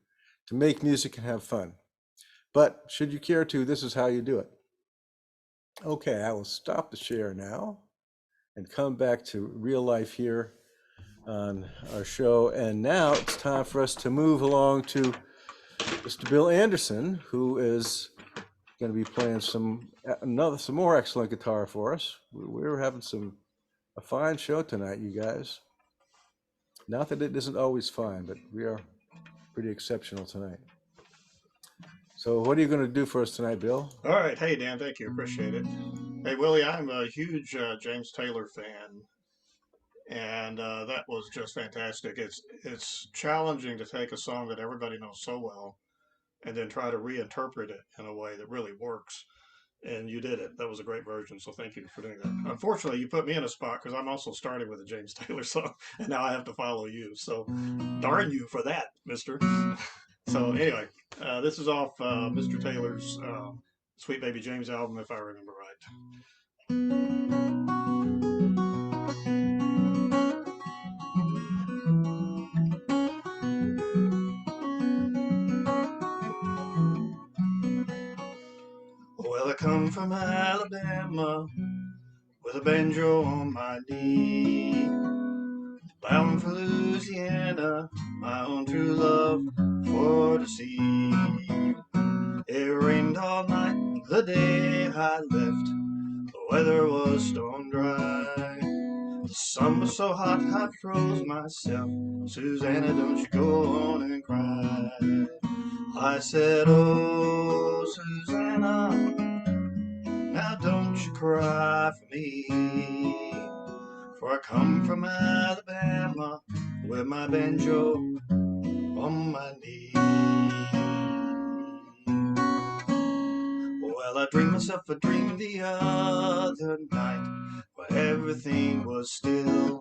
make music and have fun. But should you care to, this is how you do it. Okay, I will stop the share now and come back to real life here on our show. And now it's time for us to move along to Mr. Bill Anderson, who is going to be playing some more excellent guitar for us. We're having a fine show tonight, you guys. Not that it isn't always fine, but we are pretty exceptional tonight. So what are you going to do for us tonight, Bill? All right. Hey, Dan, thank you. Appreciate it. Hey, Willie, I'm a huge James Taylor fan, and that was just fantastic. It's challenging to take a song that everybody knows so well and then try to reinterpret it in a way that really works. And you did it. That was a great version. So thank you for doing that. Unfortunately, you put me in a spot because I'm also starting with a James Taylor song, and now I have to follow you. So darn you for that, mister. So anyway, this is off Mr. Taylor's Sweet Baby James album, if I remember right. Well, I come from Alabama with a banjo on my knee, bound for Louisiana, my own true love for to see. It rained all night the day I left, the weather was stone dry. The sun was so hot I froze myself. Susanna, don't you go on and cry. I said, oh, Susanna, now don't you cry for me, for I come from Alabama with my banjo on my knee. Well, I dreamed myself a dream the other night where everything was still.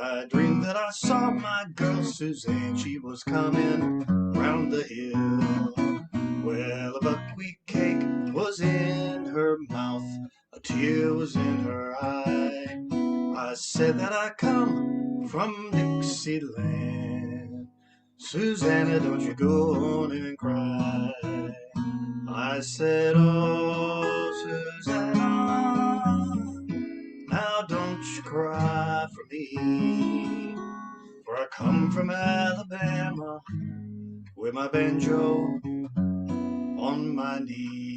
I dreamed that I saw my girl Suzanne, she was coming round the hill. Well, a buckwheat cake was in her mouth, a tear was in her eye. I said that I come from Dixieland. Susanna, don't you go on and cry. I said, oh, Susanna, now don't you cry for me, for I come from Alabama with my banjo on my knee.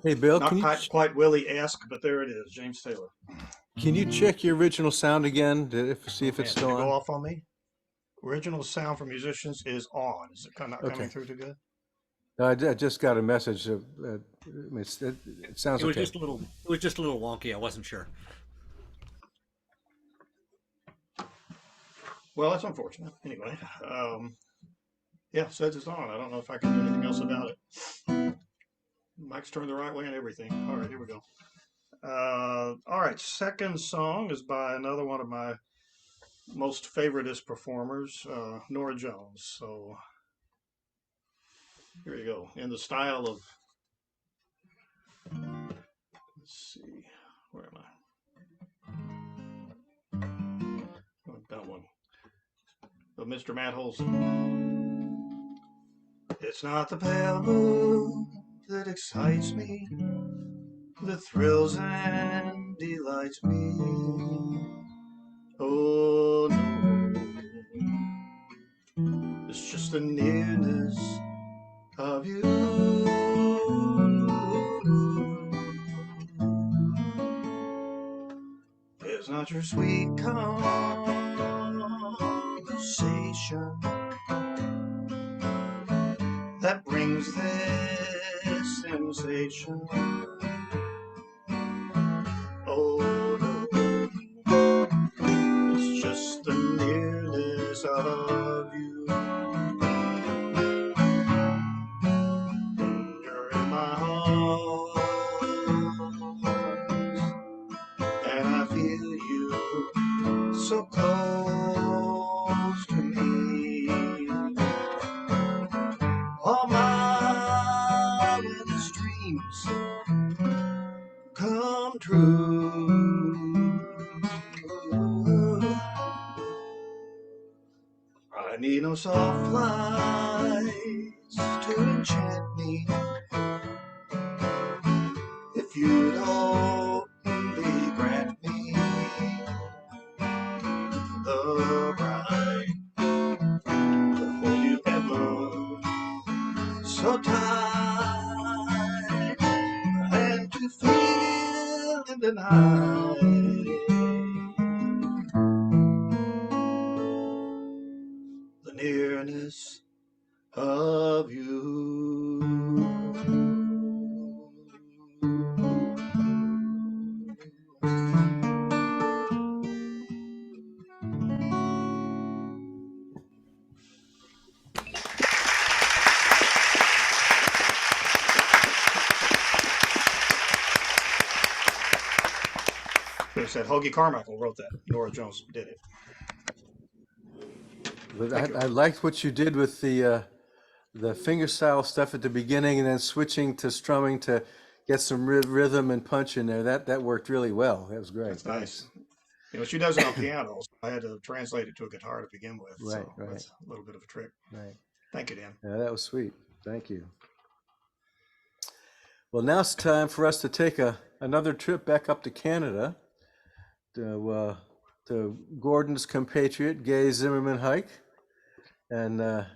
Hey, Bill, Not quite Willie-esque, but there it is, James Taylor. can you check your original sound again to see if Man, it's did still it go on? off on me? Original sound for musicians is on. Is it not coming Okay. through too good? No, I just got a message. I mean, it sounds It was okay. just a little. It was just a little wonky. I wasn't sure. Well, that's unfortunate. Anyway, yeah, says it's on. I don't know if I can do anything else about it. Mike's turned the right way and everything. All right, here we go. All right, second song is by another one of my most favoritist performers, Nora Jones. So here you go. In the style of, let's see, where am I? Oh, that one. Of Mr. Matt Holson. It's not the pale moon that excites me, that thrills and delights me. Oh no, it's just the nearness of you. It's not your sweet conversation that brings this sensation. Oh no, it's just the nearness of you. You're in my heart, and I feel you so close to me. All my wildest dreams come true. I need no soft lights to enchant me. If you'd only grant me the right to hold you ever so tight and to feel in the night the nearness of you. Who said Hoagie Carmichael wrote that? Nora Jones did it. But Thank you. I liked what you did with the fingerstyle stuff at the beginning, and then switching to strumming to get some rhythm and punch in there. That worked really well. That was great. That's nice. You know, she does it on piano, so I had to translate it to a guitar to begin with. Right, So right. that's a little bit of a trick. Right. Thank you, Dan. Yeah, that was sweet. Thank you. Well, now it's time for us to take another trip back up to Canada to Gordon's compatriot, Gay Zimmerman Hike. And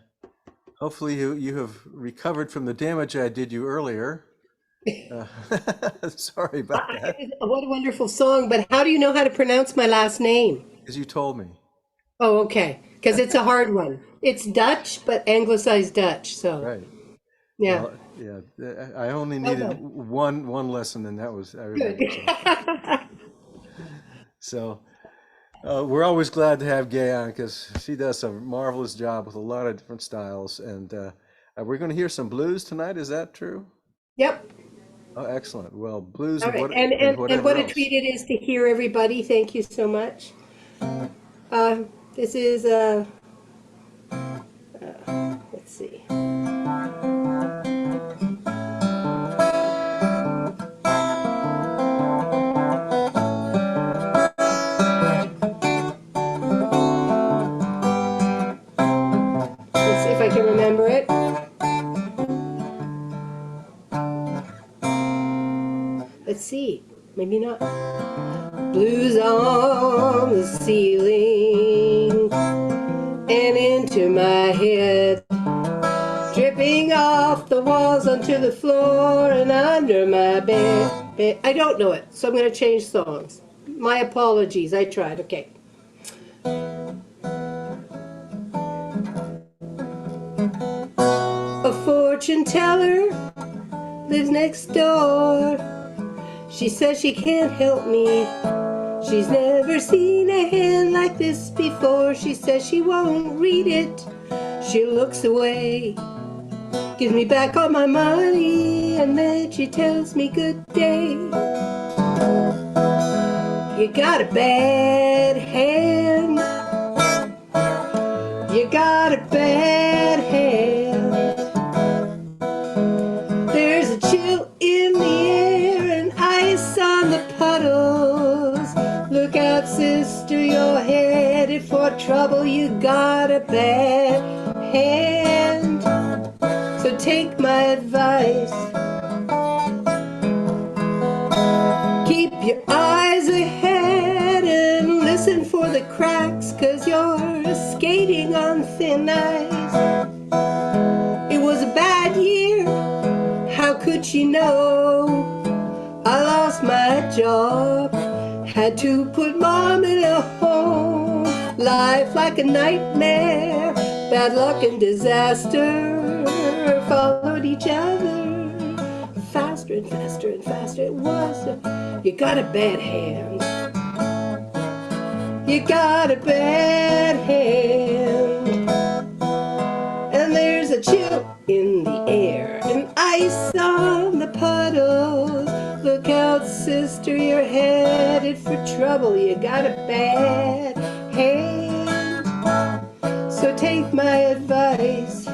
hopefully you have recovered from the damage I did you earlier. Sorry about that, What a wonderful song, but how do you know how to pronounce my last name? because you told me. Oh, okay, because it's a hard one. It's Dutch, but anglicized Dutch, so, Right. yeah. Well, yeah, I only Oh, needed no. one lesson, and that was Good. so. We're always glad to have Gay on because she does a marvelous job with a lot of different styles. And we're going to hear some blues tonight. Is that true? Yep, Oh, excellent. Well, blues all and, right, and whatever what a else. treat it is to hear everybody, thank you so much. This is, let's see. Let's see if I can remember it. Let's see, maybe not. Blues on the ceiling and into my head, dripping off off the walls onto the floor and under my bed. I don't know it, so I'm going to change songs. My apologies. I tried. Okay. A fortune teller lives next door. She says she can't help me. She's never seen a hand like this before. She says she won't read it. She looks away, gives me back all my money, and then she tells me good day. You got a bad hand. You got a bad hand. There's a chill in the air and ice on the puddles. Look out, sister, you're headed for trouble. You got a bad hand. So take my advice. Keep your eyes ahead and listen for the cracks, 'cause you're skating on thin ice. It was a bad year. How could she know? I lost my job, had to put mom in a home. Life like a nightmare, bad luck and disaster followed each other. Faster and faster and faster it was. You got a bad hand. You got a bad hand. And there's a chill in the air and ice on the puddles. Look out, sister, you're headed for trouble. You got a bad hand. So take my advice.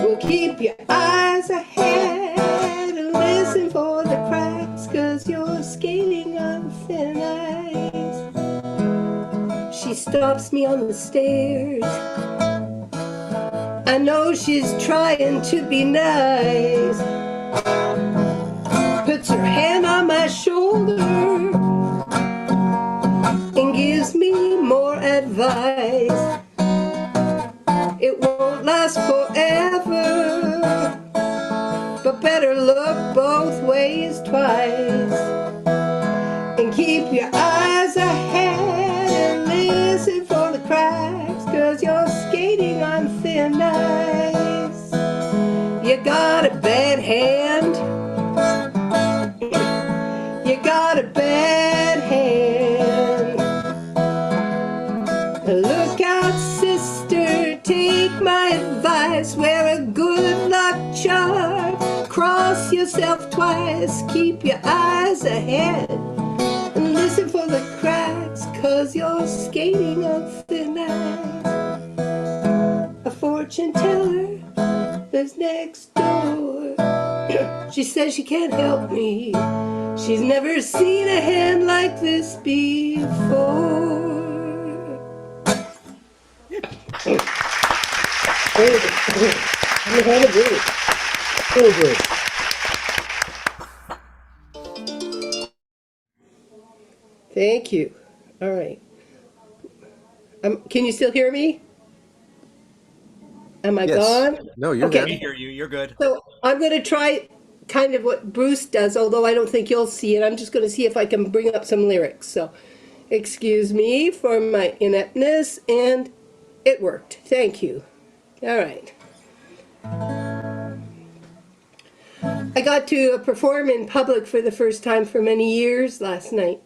Well, keep your eyes ahead and listen for the cracks, 'cause you're skating on thin ice. She stops me on the stairs. I know she's trying to be nice. Puts her hand on my shoulder and gives me more advice. It won't last forever, but better look both ways twice. And keep your eyes ahead and listen for the cracks, 'cause you're skating on thin ice. You got a bad hand. You got a bad hand. Look out, sister, take my advice. Wear a good luck charm. Cross yourself twice. Keep your eyes ahead and listen for the cracks, 'cause you're skating on thin ice. A fortune teller lives next door. She says she can't help me. She's never seen a hand like this before. So good. Thank you. All right. Can you still hear me? Am I Yes. gone? No, you're Okay. there. I hear you. You're good. So I'm going to try kind of what Bruce does, although I don't think you'll see it. I'm just going to see if I can bring up some lyrics. So excuse me for my ineptness, and it worked. Thank you. All right. I got to perform in public for the first time for many years last night.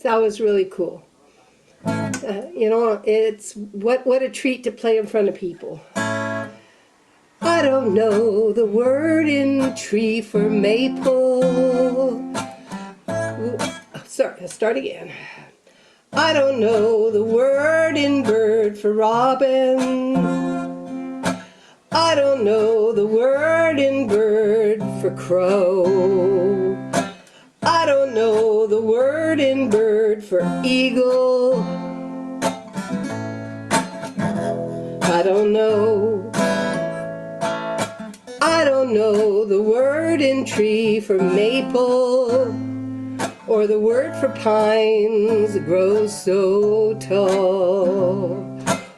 That was really cool. You know, it's what a treat to play in front of people. I don't know the word in tree for maple. Ooh, sorry, let's start again. I don't know the word in bird for robin. I don't know the word in bird for crow. I don't know the word in bird for eagle. I don't know. I don't know the word in tree for maple, or the word for pines that grow so tall,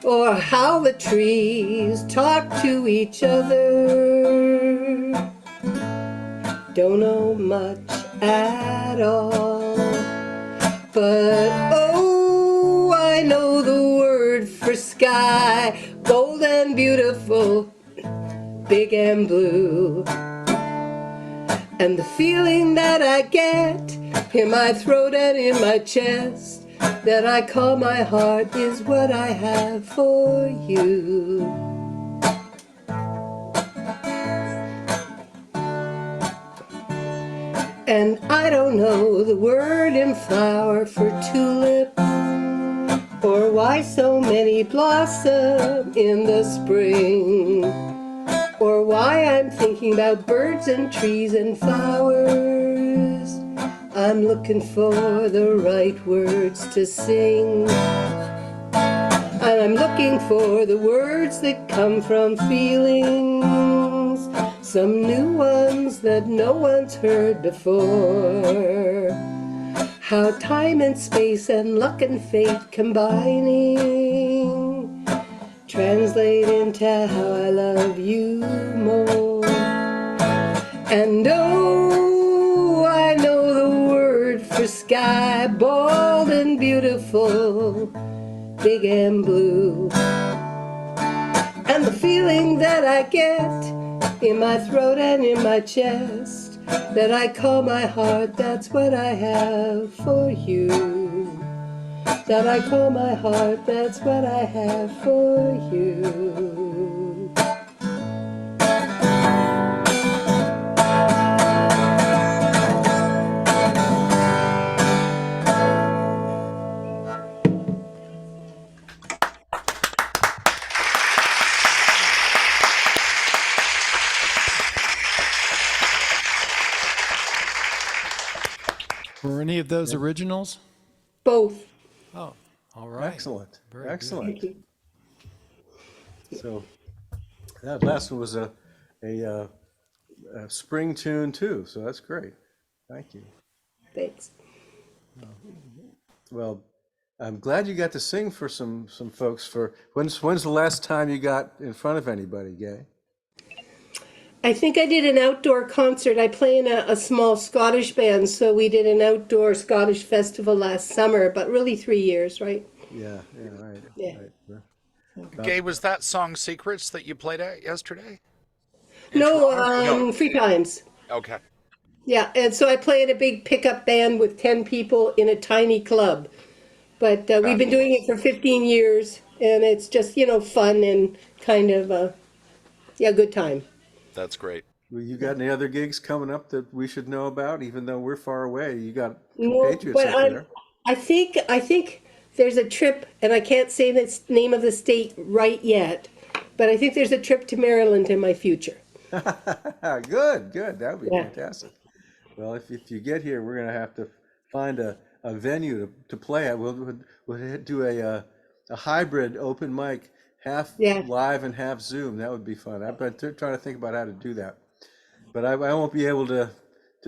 or how the trees talk to each other. Don't know much at all, but oh, I know the word for sky, bold and beautiful, big and blue. And the feeling that I get in my throat and in my chest, that I call my heart, is what I have for you. And I don't know the word in flower for tulip, or why so many blossom in the spring, or why I'm thinking about birds and trees and flowers. I'm looking for the right words to sing, and I'm looking for the words that come from feelings, some new ones that no one's heard before. How time and space and luck and fate combining translate into how I love you more. And oh, I know the word for sky, bold and beautiful, big and blue. And the feeling that I get in my throat and in my chest, that I call my heart, that's what I have for you. That I call my heart, that's what I have for you. Were any of those originals? Both. Oh, all right. Excellent. Very Excellent. Thank you. So that last one was a spring tune too. So that's great. Thank you. Thanks. Well, I'm glad you got to sing for some folks. For when's the last time you got in front of anybody, Gay? I think I did an outdoor concert. I play in a small Scottish band, so we did an outdoor Scottish festival last summer, but really 3 years, right? Yeah, right. Yeah. Right. Gay, was that song Secrets that you played at yesterday? In No, Toronto? Free Times. Okay. Yeah, and so I play in a big pickup band with 10 people in a tiny club. But we've been doing it for 15 years, and it's just, fun and kind of, good time. That's great. Well, you got any other gigs coming up that we should know about? Even though we're far away, you got No, compatriots but up there. I think there's a trip, and I can't say the name of the state right yet, but I think there's a trip to Maryland in my future. Good. That would be Yeah. fantastic. Well, if you get here, we're gonna have to find a venue to play at. We'll do a hybrid open mic, half Yeah. live and half Zoom. That would be fun. I've been trying to think about how to do that, but I won't be able to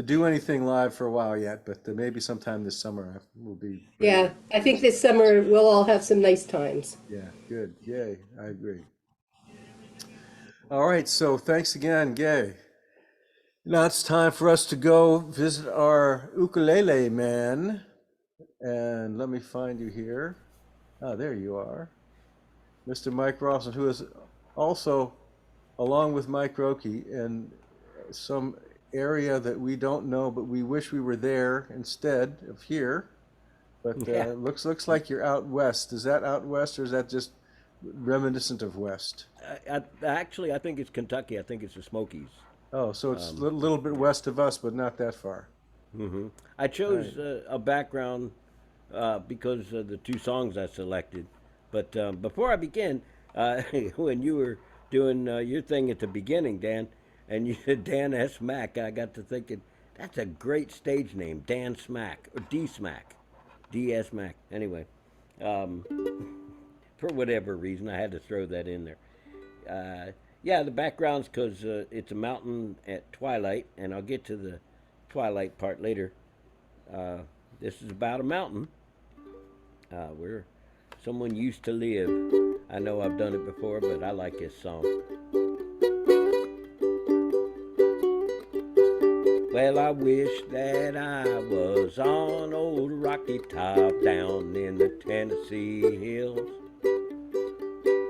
do anything live for a while yet. But maybe sometime this summer will be. Yeah, I think this summer we'll all have some nice times. Yeah, good. Yay, I agree. All right, so thanks again, Gay. Now it's time for us to go visit our ukulele man. And let me find you here. Ah, there you are. Mr. Mike Rawson, who is also, along with Mike Roki, in some area that we don't know, but we wish we were there instead of here. But Yeah. looks like you're out west. Is that out west, or is that just reminiscent of west? Actually, I think it's Kentucky. I think it's the Smokies. Oh, so it's a little bit west of us, but not that far. I chose a background because of the two songs I selected. But before I begin, when you were doing your thing at the beginning, Dan, and you said Dan S. Mack, I got to thinking, that's a great stage name, Dan Smack, or D Smack, D.S. Mack. Anyway, for whatever reason, I had to throw that in there. Yeah, the background's because it's a mountain at twilight, and I'll get to the twilight part later. This is about a mountain where someone used to live. I know I've done it before, but I like this song. Well, I wish that I was on old Rocky Top down in the Tennessee hills.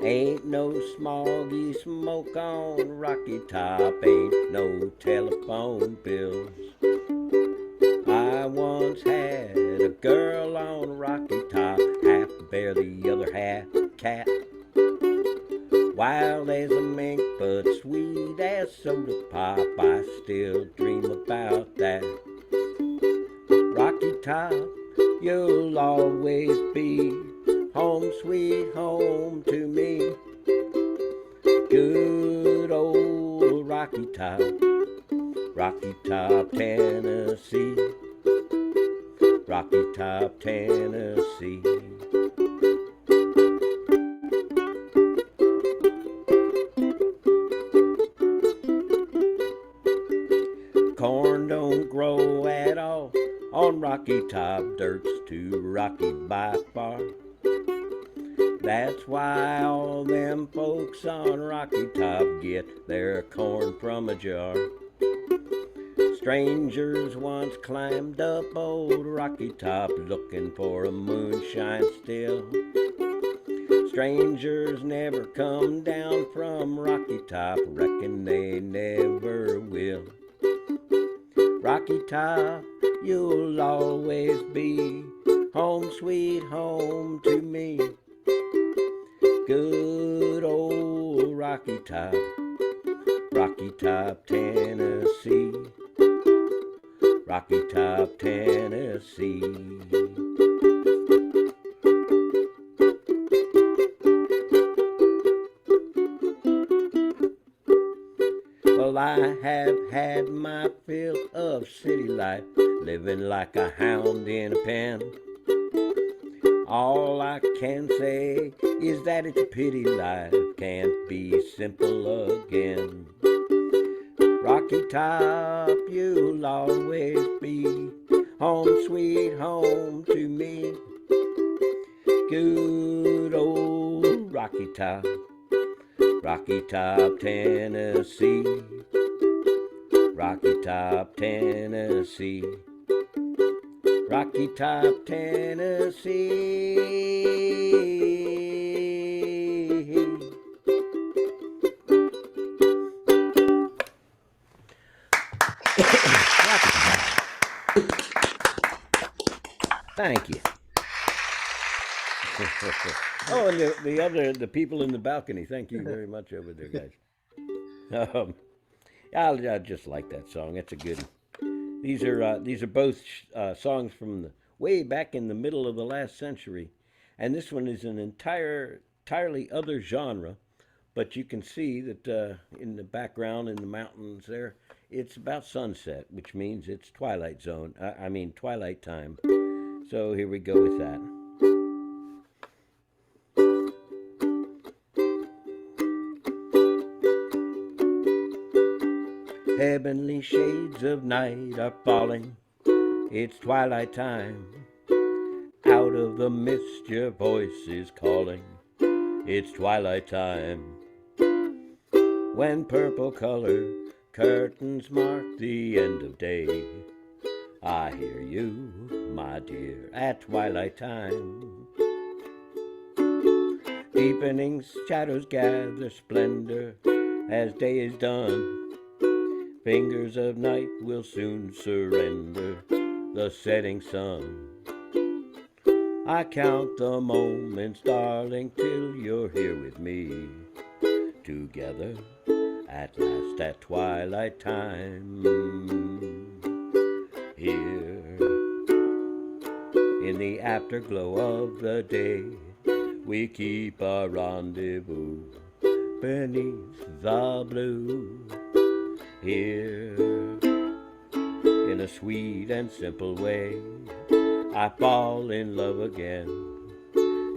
Ain't no smoggy smoke on Rocky Top, ain't no telephone bills. I once had a girl on Rocky Top, half bear, the other half cat. Wild as a mink, but sweet as soda pop, I still dream about that. Rocky Top, you'll always be home sweet home to me. Good old Rocky Top, Rocky Top, Tennessee. Rocky Top, Tennessee. Corn don't grow at all on Rocky Top, dirt's too rocky by far. That's why all them folks on Rocky Top get their corn from a jar. Strangers once climbed up old Rocky Top looking for a moonshine still. Strangers never come down from Rocky Top, reckon they never will. Rocky Top, you'll always be home sweet home to me. Good old Rocky Top, Rocky Top, Tennessee. Rocky Top, Tennessee. Well, I have had my fill of city life, living like a hound in a pen. All I can say is that it's a pity life can't be simple again. Rocky Top, you'll always be home sweet home to me. Good old Rocky Top, Rocky Top, Tennessee. Rocky Top, Tennessee. Rocky Top, Tennessee. Thank you. Oh, and the people in the balcony. Thank you very much over there, guys. I just like that song. It's a good one. These are both songs from way back in the middle of the last century, and this one is an entirely other genre. But you can see that in the background in the mountains there, it's about sunset, which means it's twilight zone. I mean twilight time. So here we go with that. Heavenly shades of night are falling. It's twilight time. Out of the mist your voice is calling. It's twilight time. When purple color curtains mark the end of day, I hear you, my dear, at twilight time. Deepening shadows gather splendor as day is done. Fingers of night will soon surrender the setting sun. I count the moments, darling, till you're here with me. Together at last at twilight time. Here in the afterglow of the day, we keep our rendezvous beneath the blue. Here in a sweet and simple way, I fall in love again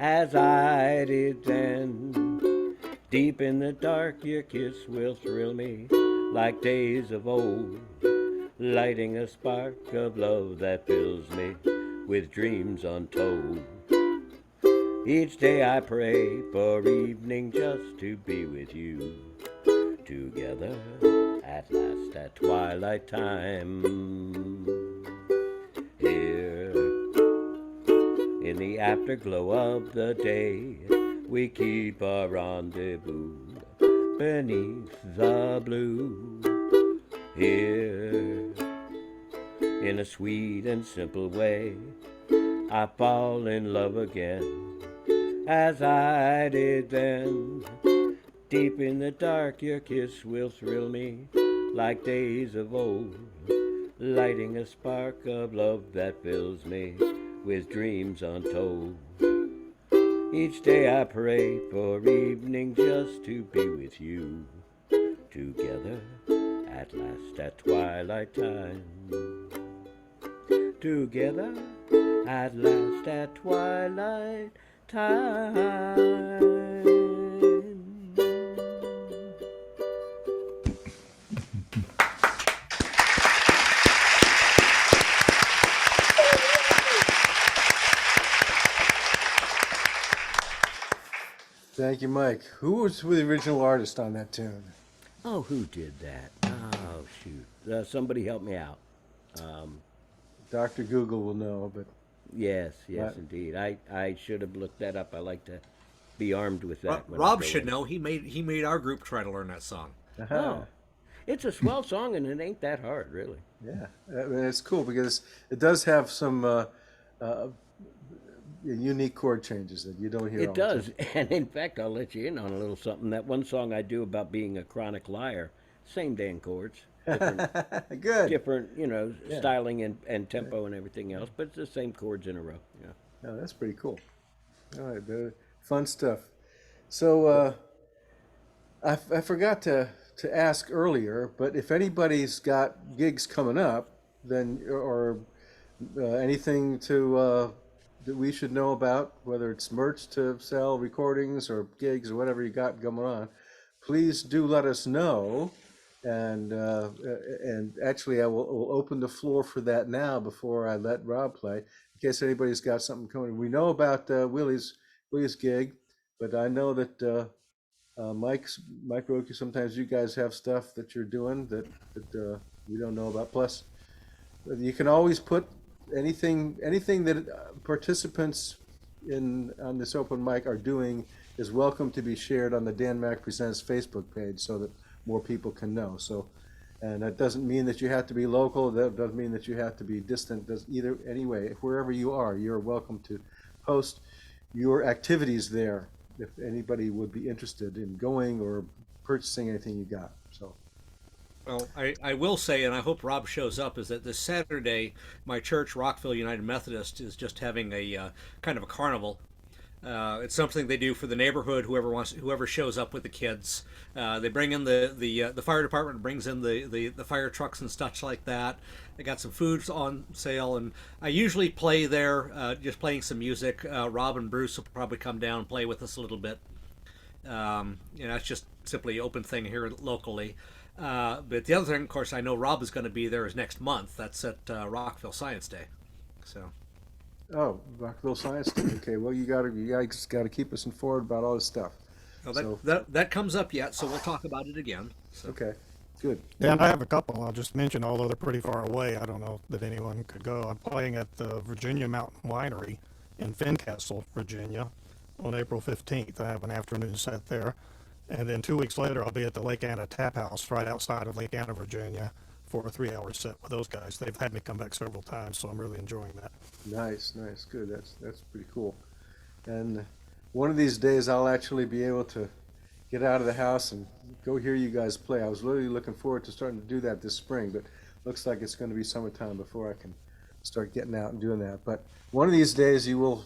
as I did then. Deep in the dark your kiss will thrill me like days of old, lighting a spark of love that fills me with dreams untold. Each day I pray for evening just to be with you. Together at last at twilight time. Here in the afterglow of the day, we keep our rendezvous beneath the blue. Here in a sweet and simple way, I fall in love again, as I did then. Deep in the dark, your kiss will thrill me like days of old, lighting a spark of love that fills me with dreams untold. Each day I pray for evening just to be with you, together at last at twilight time. Together at last at twilight time. Thank you, Mike. Who was the original artist on that tune? Oh, who did that? Oh, shoot. Somebody help me out. Dr. Google will know, but Yes, yes, What? indeed. I should have looked that up. I like to be armed with that. when I Rob go should in. know. He made our group try to learn that song. Oh, it's a swell song, and it ain't that hard, really. yeah, I mean, it's cool because it does have some unique chord changes that you don't hear. all It the time. does, and in fact, I'll let you in on a little something. That one song I do about being a chronic liar, same dang chords, different, Good. different Yeah. styling and tempo and everything else, but it's the same chords in a row. Yeah. No, that's pretty cool. All right, fun stuff. So I forgot to ask earlier, but if anybody's got gigs coming up, then or anything to that we should know about, whether it's merch to sell, recordings, or gigs, or whatever you got going on, please do let us know. And actually, I will open the floor for that now before I let Rob play, in case anybody's got something coming. We know about Willie's gig, but I know that Mike wrote you. Sometimes you guys have stuff that you're doing that we don't know about. Plus, you can always put anything that participants on this open mic are doing is welcome to be shared on the Dan Mack Presents Facebook page so that more people can know. So, and that doesn't mean that you have to be local. That doesn't mean that you have to be distant. Does either anyway. Wherever you are, you're welcome to post your activities there. If anybody would be interested in going or purchasing anything you got. So. Well, I will say, and I hope Rob shows up, is that this Saturday, my church, Rockville United Methodist, is just having a kind of a carnival. It's something they do for the neighborhood. Whoever shows up with the kids, they bring in the fire department brings in the fire trucks and such like that. They got some foods on sale, and I usually play there, just playing some music. Rob and Bruce will probably come down and play with us a little bit. It's just simply an open thing here locally. But the other thing, of course, I know Rob is going to be there is next month. That's at Rockville Science Day. So. Oh, Rockville Science Day. Okay, well, you guys gotta keep us informed about all this stuff. Well, that comes up yet, so we'll talk about it again. So. Okay, good. Yeah, and I have a couple I'll just mention, although they're pretty far away. I don't know that anyone could go. I'm playing at the Virginia Mountain Winery in Fincastle, Virginia on April 15th. I have an afternoon set there. And then 2 weeks later, I'll be at the Lake Anna Tap House right outside of Lake Anna, Virginia for a 3-hour set with those guys. They've had me come back several times, so I'm really enjoying that. Nice, good. That's pretty cool. And one of these days, I'll actually be able to get out of the house and go hear you guys play. I was really looking forward to starting to do that this spring, but looks like it's going to be summertime before I can start getting out and doing that. But one of these days, you will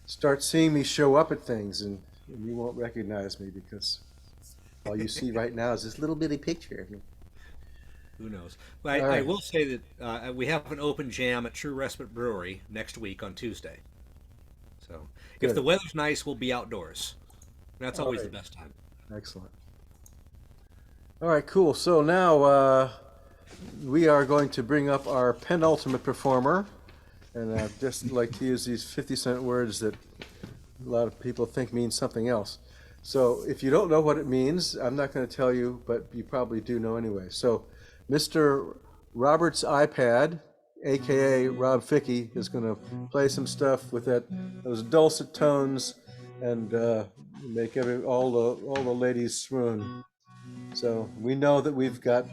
start seeing me show up at things, and you won't recognize me because all you see right now is this little bitty picture of me. Who knows? But I will say that we have an open jam at True Respite Brewery next week on Tuesday. So if the weather's nice, we'll be outdoors. That's always the best time. Excellent. All right, cool. So now we are going to bring up our penultimate performer. And I'd just like to use these 50-cent words that a lot of people think means something else. So if you don't know what it means, I'm not going to tell you, but you probably do know anyway. So Mr. Robert's iPad, aka Rob Fickey, is going to play some stuff with those dulcet tones and make all the ladies swoon. So we know that we've got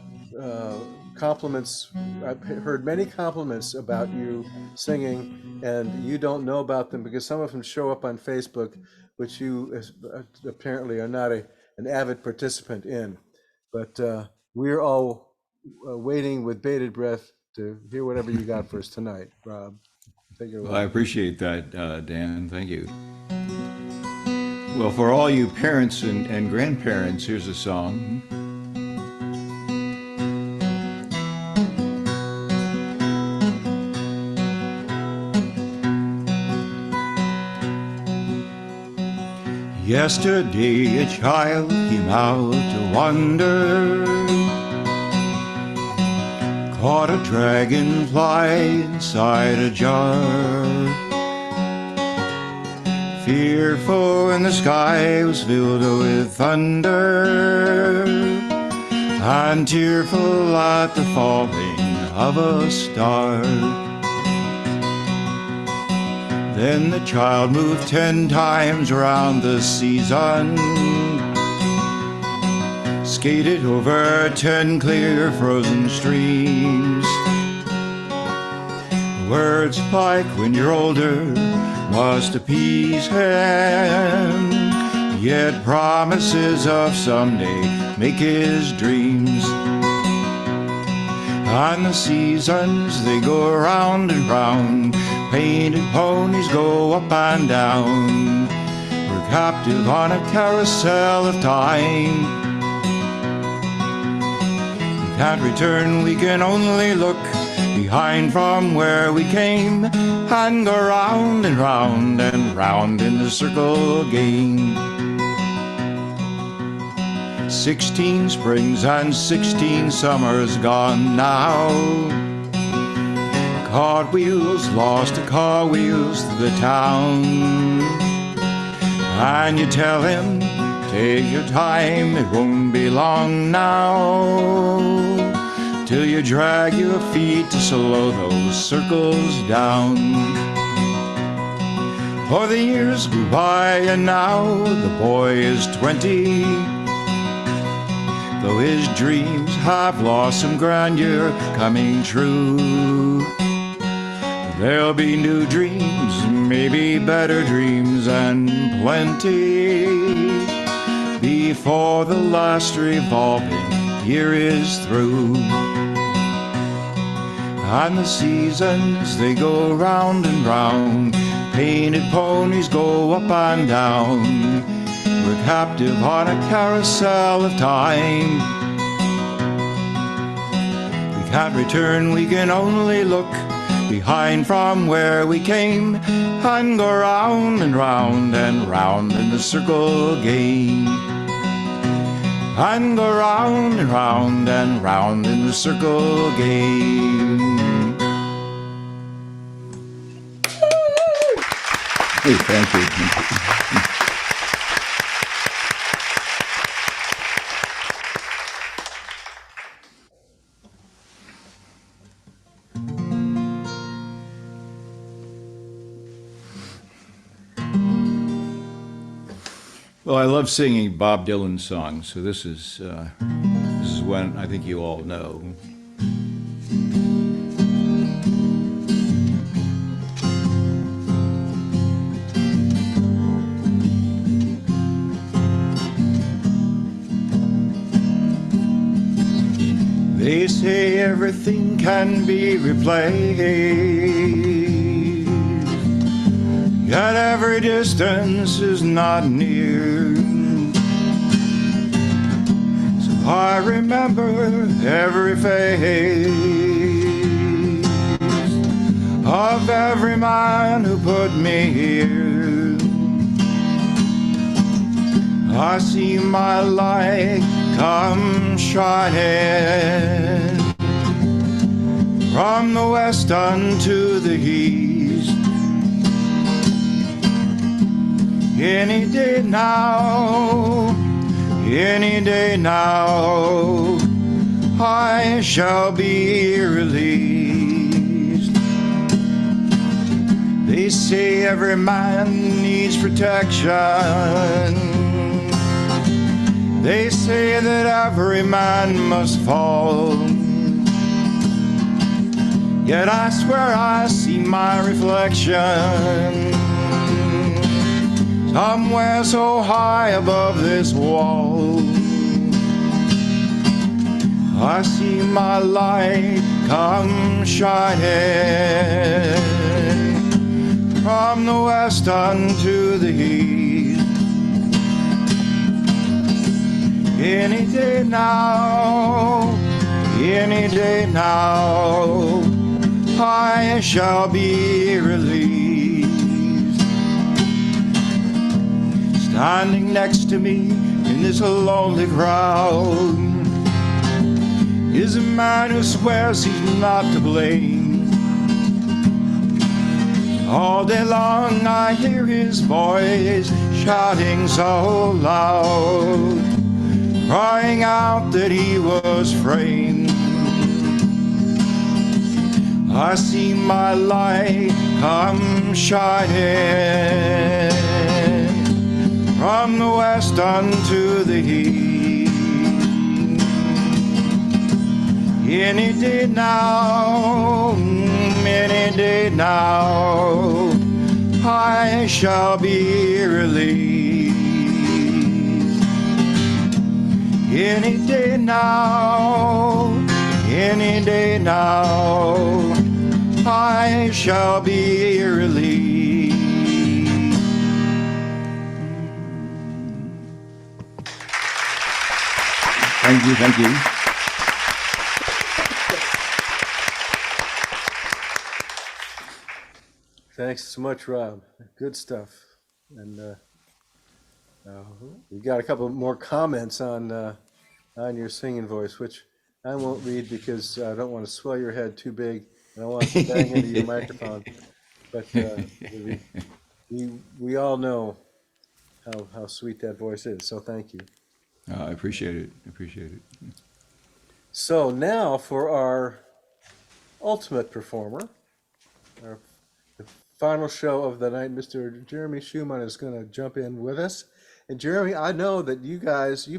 compliments. I've heard many compliments about you singing, and you don't know about them because some of them show up on Facebook, which you apparently are not an avid participant in. But we're all waiting with bated breath to hear whatever you got for us tonight, Rob. Take it away. Well, I appreciate that, Dan. Thank you. Well, for all you parents and grandparents, here's a song. Yesterday a child came out to wander, caught a dragonfly inside a jar. Fearful when the sky was filled with thunder, and tearful at the falling of a star. Then the child moved 10 times around the season, skated over 10 clear frozen streams. Words like when you're older must appease him, yet promises of someday make his dreams. And the seasons, they go round and round, painted ponies go up and down. We're captive on a carousel of time. We can't return, we can only look behind from where we came, and go round and round and round in the circle again. 16 springs and 16 summers gone now. Cartwheels lost to cartwheels through the town, and you tell him, take your time, it won't be long now, till you drag your feet to slow those circles down. For the years go by and now the boy is 20, though his dreams have lost some grandeur coming true. There'll be new dreams, maybe better dreams and plenty, before the last revolving year is through. And the seasons, they go round and round, painted ponies go up and down. We're captive on a carousel of time. We can't return, we can only look behind from where we came, and go round and round and round in the circle again. And go round and round and round in the circle again. Hey, thank you. Well, I love singing Bob Dylan songs, so this is one I think you all know. They say everything can be replaced, yet every distance is not near. So I remember every face of every man who put me here. I see my light come shining from the west unto the east. Any day now, any day now, I shall be released. They say every man needs protection. They say that every man must fall. Yet I swear I see my reflection somewhere so high above this wall. I see my light come shining from the west unto the east. Any day now, any day now, I shall be released. Standing next to me in this lonely crowd is a man who swears he's not to blame. All day long I hear his voice shouting so loud, crying out that he was framed. I see my light come shining from the west unto the east. Any day now, any day now, I shall be released. Any day now, any day now, I shall be released. Thank you, thank you. Thanks so much, Rob. Good stuff. And we got a couple more comments on your singing voice, which I won't read because I don't want to swell your head too big. I don't want to bang into your microphone. But we all know how sweet that voice is. So thank you. I appreciate it. Appreciate it. So now for our ultimate performer, the final show of the night, Mr. Jeremy Schumann is going to jump in with us. And Jeremy, I know that you've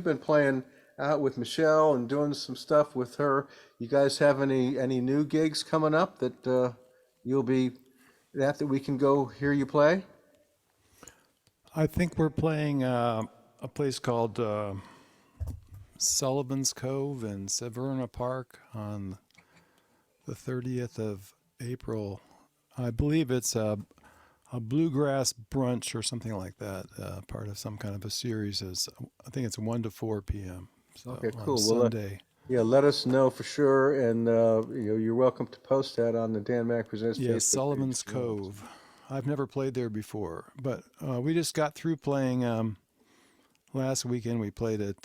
been playing out with Michelle and doing some stuff with her. You guys have any new gigs coming up that you'll be that we can go hear you play? I think we're playing a place called Sullivan's Cove in Severna Park on the 30th of April. I believe it's a bluegrass brunch or something like that, part of some kind of a series. I think it's 1 to 4 p.m. So Okay, on cool. Sunday. Yeah, let us know for sure, and you're welcome to post that on the Dan Mack Presents Facebook Yes, Sullivan's page. Cove. I've never played there before, but we just got through playing last weekend. We played at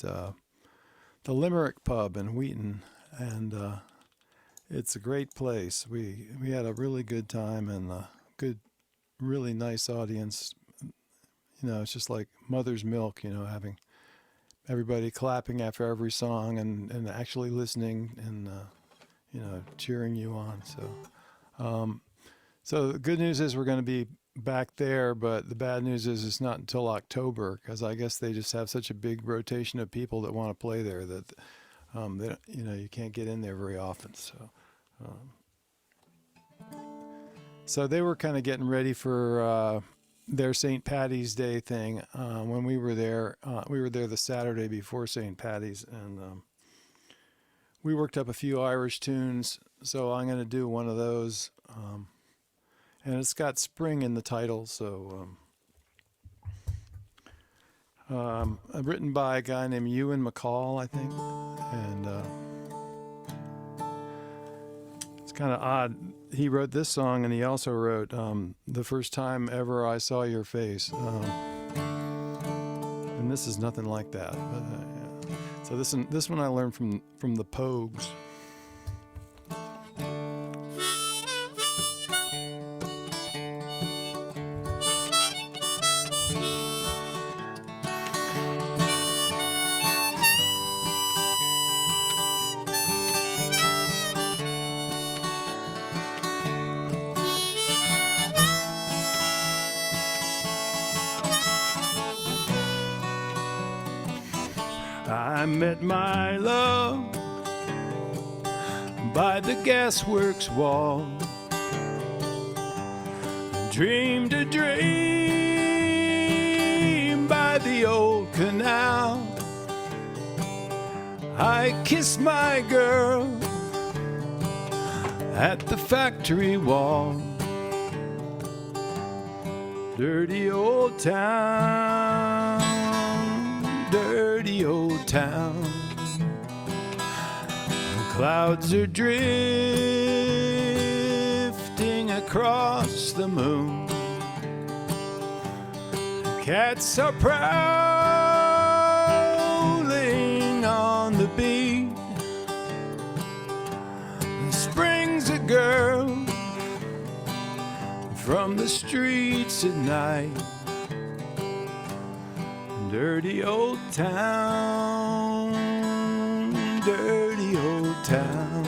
the Limerick Pub in Wheaton, and it's a great place. We had a really good time and a good, really nice audience. It's just like mother's milk, having everybody clapping after every song and actually listening and cheering you on. So the good news is we're going to be back there, but the bad news is it's not until October, because I guess they just have such a big rotation of people that want to play there that you can't get in there very often. So they were kind of getting ready for their St. Patty's Day thing when we were there. We were there the Saturday before St. Patty's, and we worked up a few Irish tunes. So I'm going to do one of those, and it's got spring in the title. So written by a guy named Ewan McCall, I think, and it's kind of odd. He wrote this song, and he also wrote "The First Time Ever I Saw Your Face," and this is nothing like that. But, yeah. So this one I learned from the Pogues. met my love by the gasworks wall. Dreamed a dream by the old canal. I kissed my girl at the factory wall. Dirty old town, dirty old town. Clouds are drifting across the moon. Cats are prowling on the beat. Spring's a girl from the streets at night. Dirty old town, dirty old town.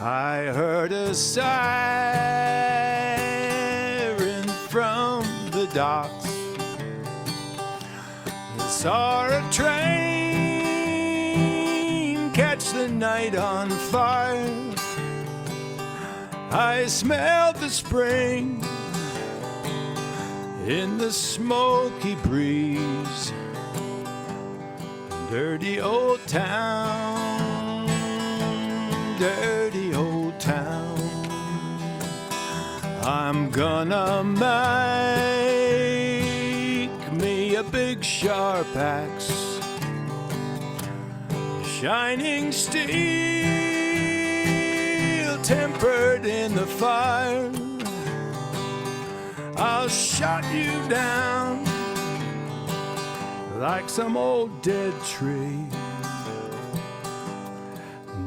I heard a siren from the docks. Saw a train catch the night on fire. I smelled the spring in the smoky breeze. Dirty old town, dirty old town. I'm gonna make me a big sharp axe, shining steel tempered in the fire. I'll shut you down like some old dead tree.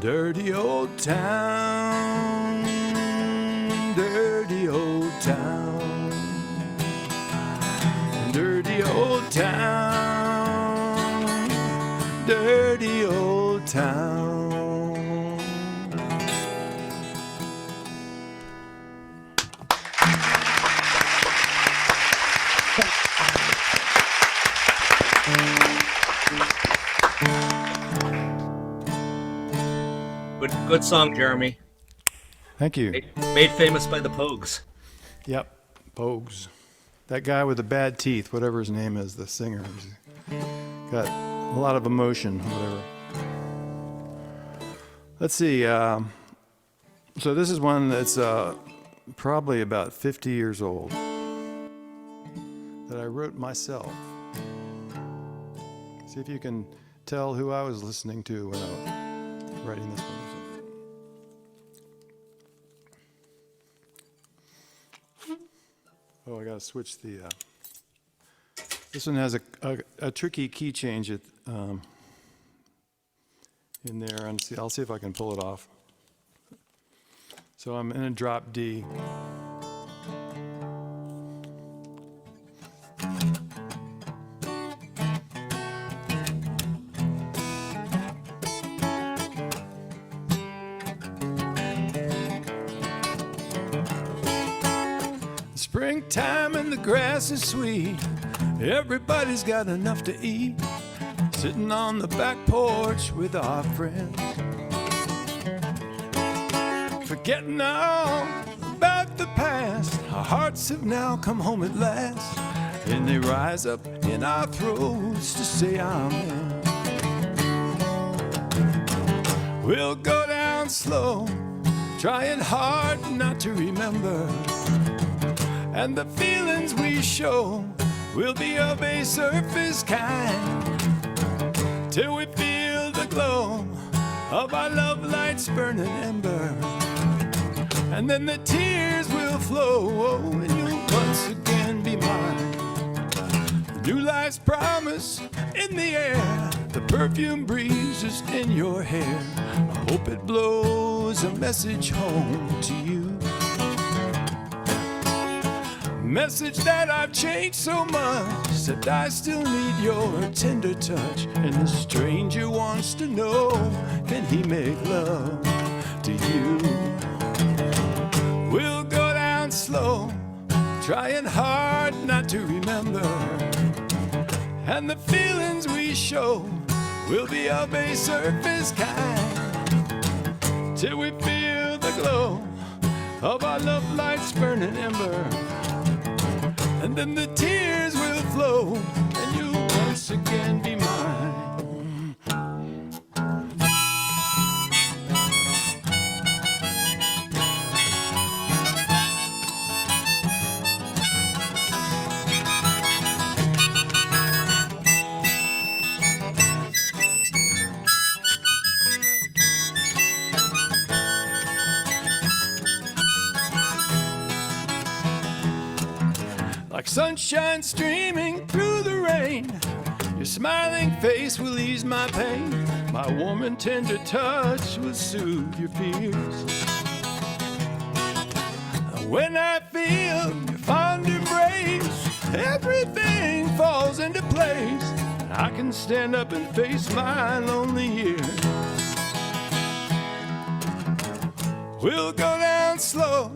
Dirty old town, dirty old town, dirty old town, dirty old town. Good song, Jeremy. Thank you. Made famous by the Pogues. Yep, Pogues. That guy with the bad teeth, whatever his name is, the singer, he's got a lot of emotion, whatever. Let's see. So this is one that's probably about 50 years old that I wrote myself. See if you can tell who I was listening to when I was writing this one. Oh, I gotta switch the. This one has a tricky key change in there, and I'll see if I can pull it off. So I'm in a drop D. Springtime and the grass is sweet. Everybody's got enough to eat. Sitting on the back porch with our friends, forgetting all about the past. Our hearts have now come home at last, and they rise up in our throats to say amen. We'll go down slow, trying hard not to remember, and the feelings we show will be of a surface kind, till we feel the glow of our love lights burning ember, and then the tears will flow, and you'll once again be mine. New life's promise in the air. The perfume breeze is in your hair. I hope it blows a message home to you. Message that I've changed so much that I still need your tender touch. And the stranger wants to know, can he make love to you? We'll go down slow, trying hard not to remember. And the feelings we show will be of a surface kind, till we feel the glow of our love light's burning ember. And then the tears will flow, and you'll once again be mine. Like sunshine streaming through the rain, your smiling face will ease my pain. My warm and tender touch will soothe your fears. When I feel your fond embrace, everything falls into place. I can stand up and face my lonely years. We'll go down slow,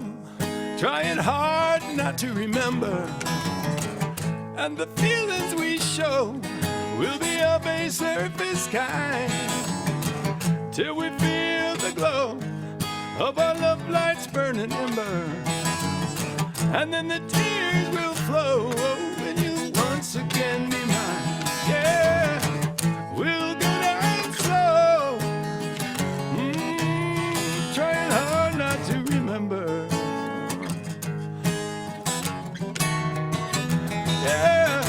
trying hard not to remember. And the feelings we show will be of a surface kind, till we feel the glow of our love light's burning ember. And then the tears will flow, and you once again be mine. Yeah, we'll go down slow, trying hard not to remember. Yeah,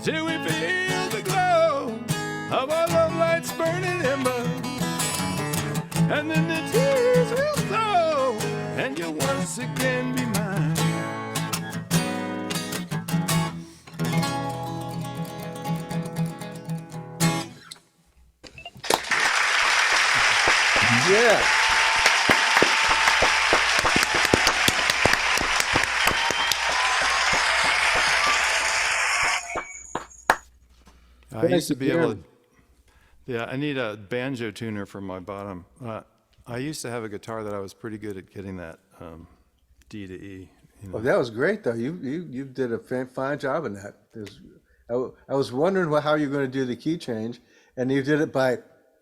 till we feel the glow of our love light's burning ember. And then the tears will flow, and you'll once again be mine. Yeah. I used to be able to, yeah, I need a banjo tuner for my bottom. I used to have a guitar that I was pretty good at getting that D to E. You know. Oh, that was great, though. You did a fine job in that. I was wondering how you were going to do the key change, and you did it by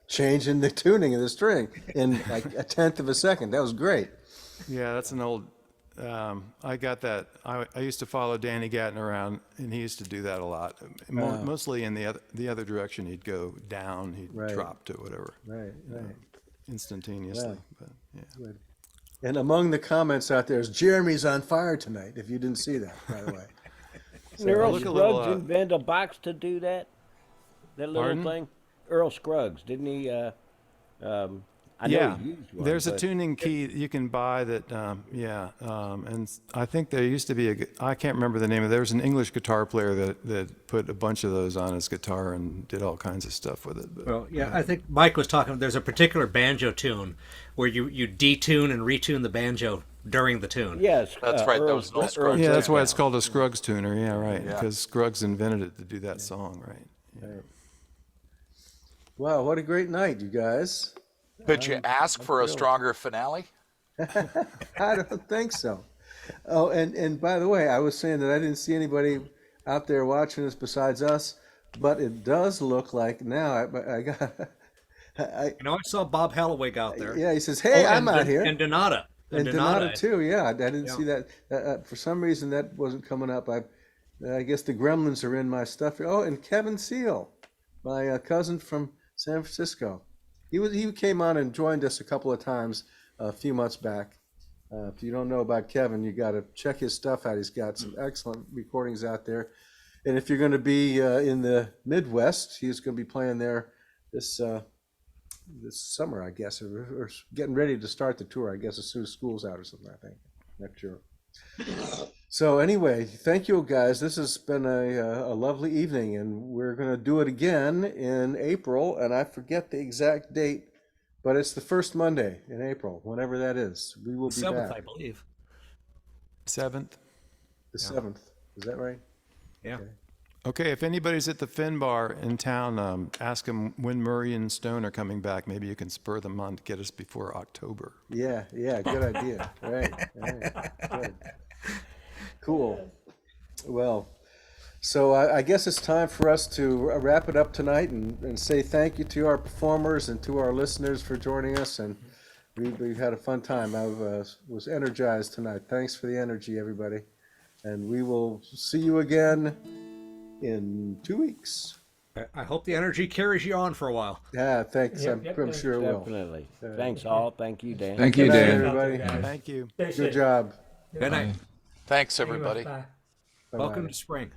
changing the tuning of the string in like a tenth of a second. That was great. Yeah, that's an old. I got that. I used to follow Danny Gatton around, and he used to do that a lot. Mostly in the other direction. He'd go down. He'd drop to whatever. Right. Instantaneously. Wow. But yeah. Good. And among the comments out there is Jeremy's on fire tonight. If you didn't see that, by the way. Did Earl look a Scruggs little, invent a box to do that? That little Pardon? thing? Earl Scruggs, didn't he? I know Yeah, he used one, there's a but- tuning key you can buy that, and I think there used to be I can't remember the name of it. There was an English guitar player that put a bunch of those on his guitar and did all kinds of stuff with it. But, Well, yeah, I think Mike was talking. There's a particular banjo tune where you detune and retune the banjo during the tune. Yes, That's right, that was an old Scruggs. yeah, that's why it's called a Scruggs tuner. Yeah, right, Yeah. because Scruggs invented it to do that song, right? Right. Wow, what a great night, you guys. Could you ask for a stronger finale? I don't think so. Oh, and by the way, I was saying that I didn't see anybody out there watching us besides us, but it does look like now I got. I saw Bob Hallowig out there. Yeah, he says, "Hey, I'm out here." And Donata. And Donata too. Yeah, I didn't see that. For some reason, that wasn't coming up. I guess the gremlins are in my stuff. Oh, and Kevin Seal, my cousin from San Francisco. He came on and joined us a couple of times a few months back. If you don't know about Kevin, you got to check his stuff out. He's got some excellent recordings out there. And if you're going to be in the Midwest, he's going to be playing there this summer, I guess, or getting ready to start the tour. I guess as soon as school's out or something. I think next year. So anyway, thank you guys. This has been a lovely evening, and we're going to do it again in April, and I forget the exact date, but it's the first Monday in April, whenever that is. We will be 7th, back. I believe. 7th. The 7th. Is that right? Yeah. Okay. Okay, if anybody's at the Finn Bar in town, ask them when Murray and Stone are coming back. Maybe you can spur them on to get us before October. Yeah, good idea. Right, good. Cool. Well, so I guess it's time for us to wrap it up tonight and say thank you to our performers and to our listeners for joining us. And we've had a fun time. I was energized tonight. Thanks for the energy, everybody. And we will see you again in 2 weeks. I hope the energy carries you on for a while. Yeah, thanks. Yep, I'm sure it will. Definitely. Thanks all. Thank you, Dan. Thank you, Good night, Dan. everybody. Thank you. Stay Good safe. job. Good night. Thanks, Thank you much. everybody. Bye. Bye-bye. Welcome to spring.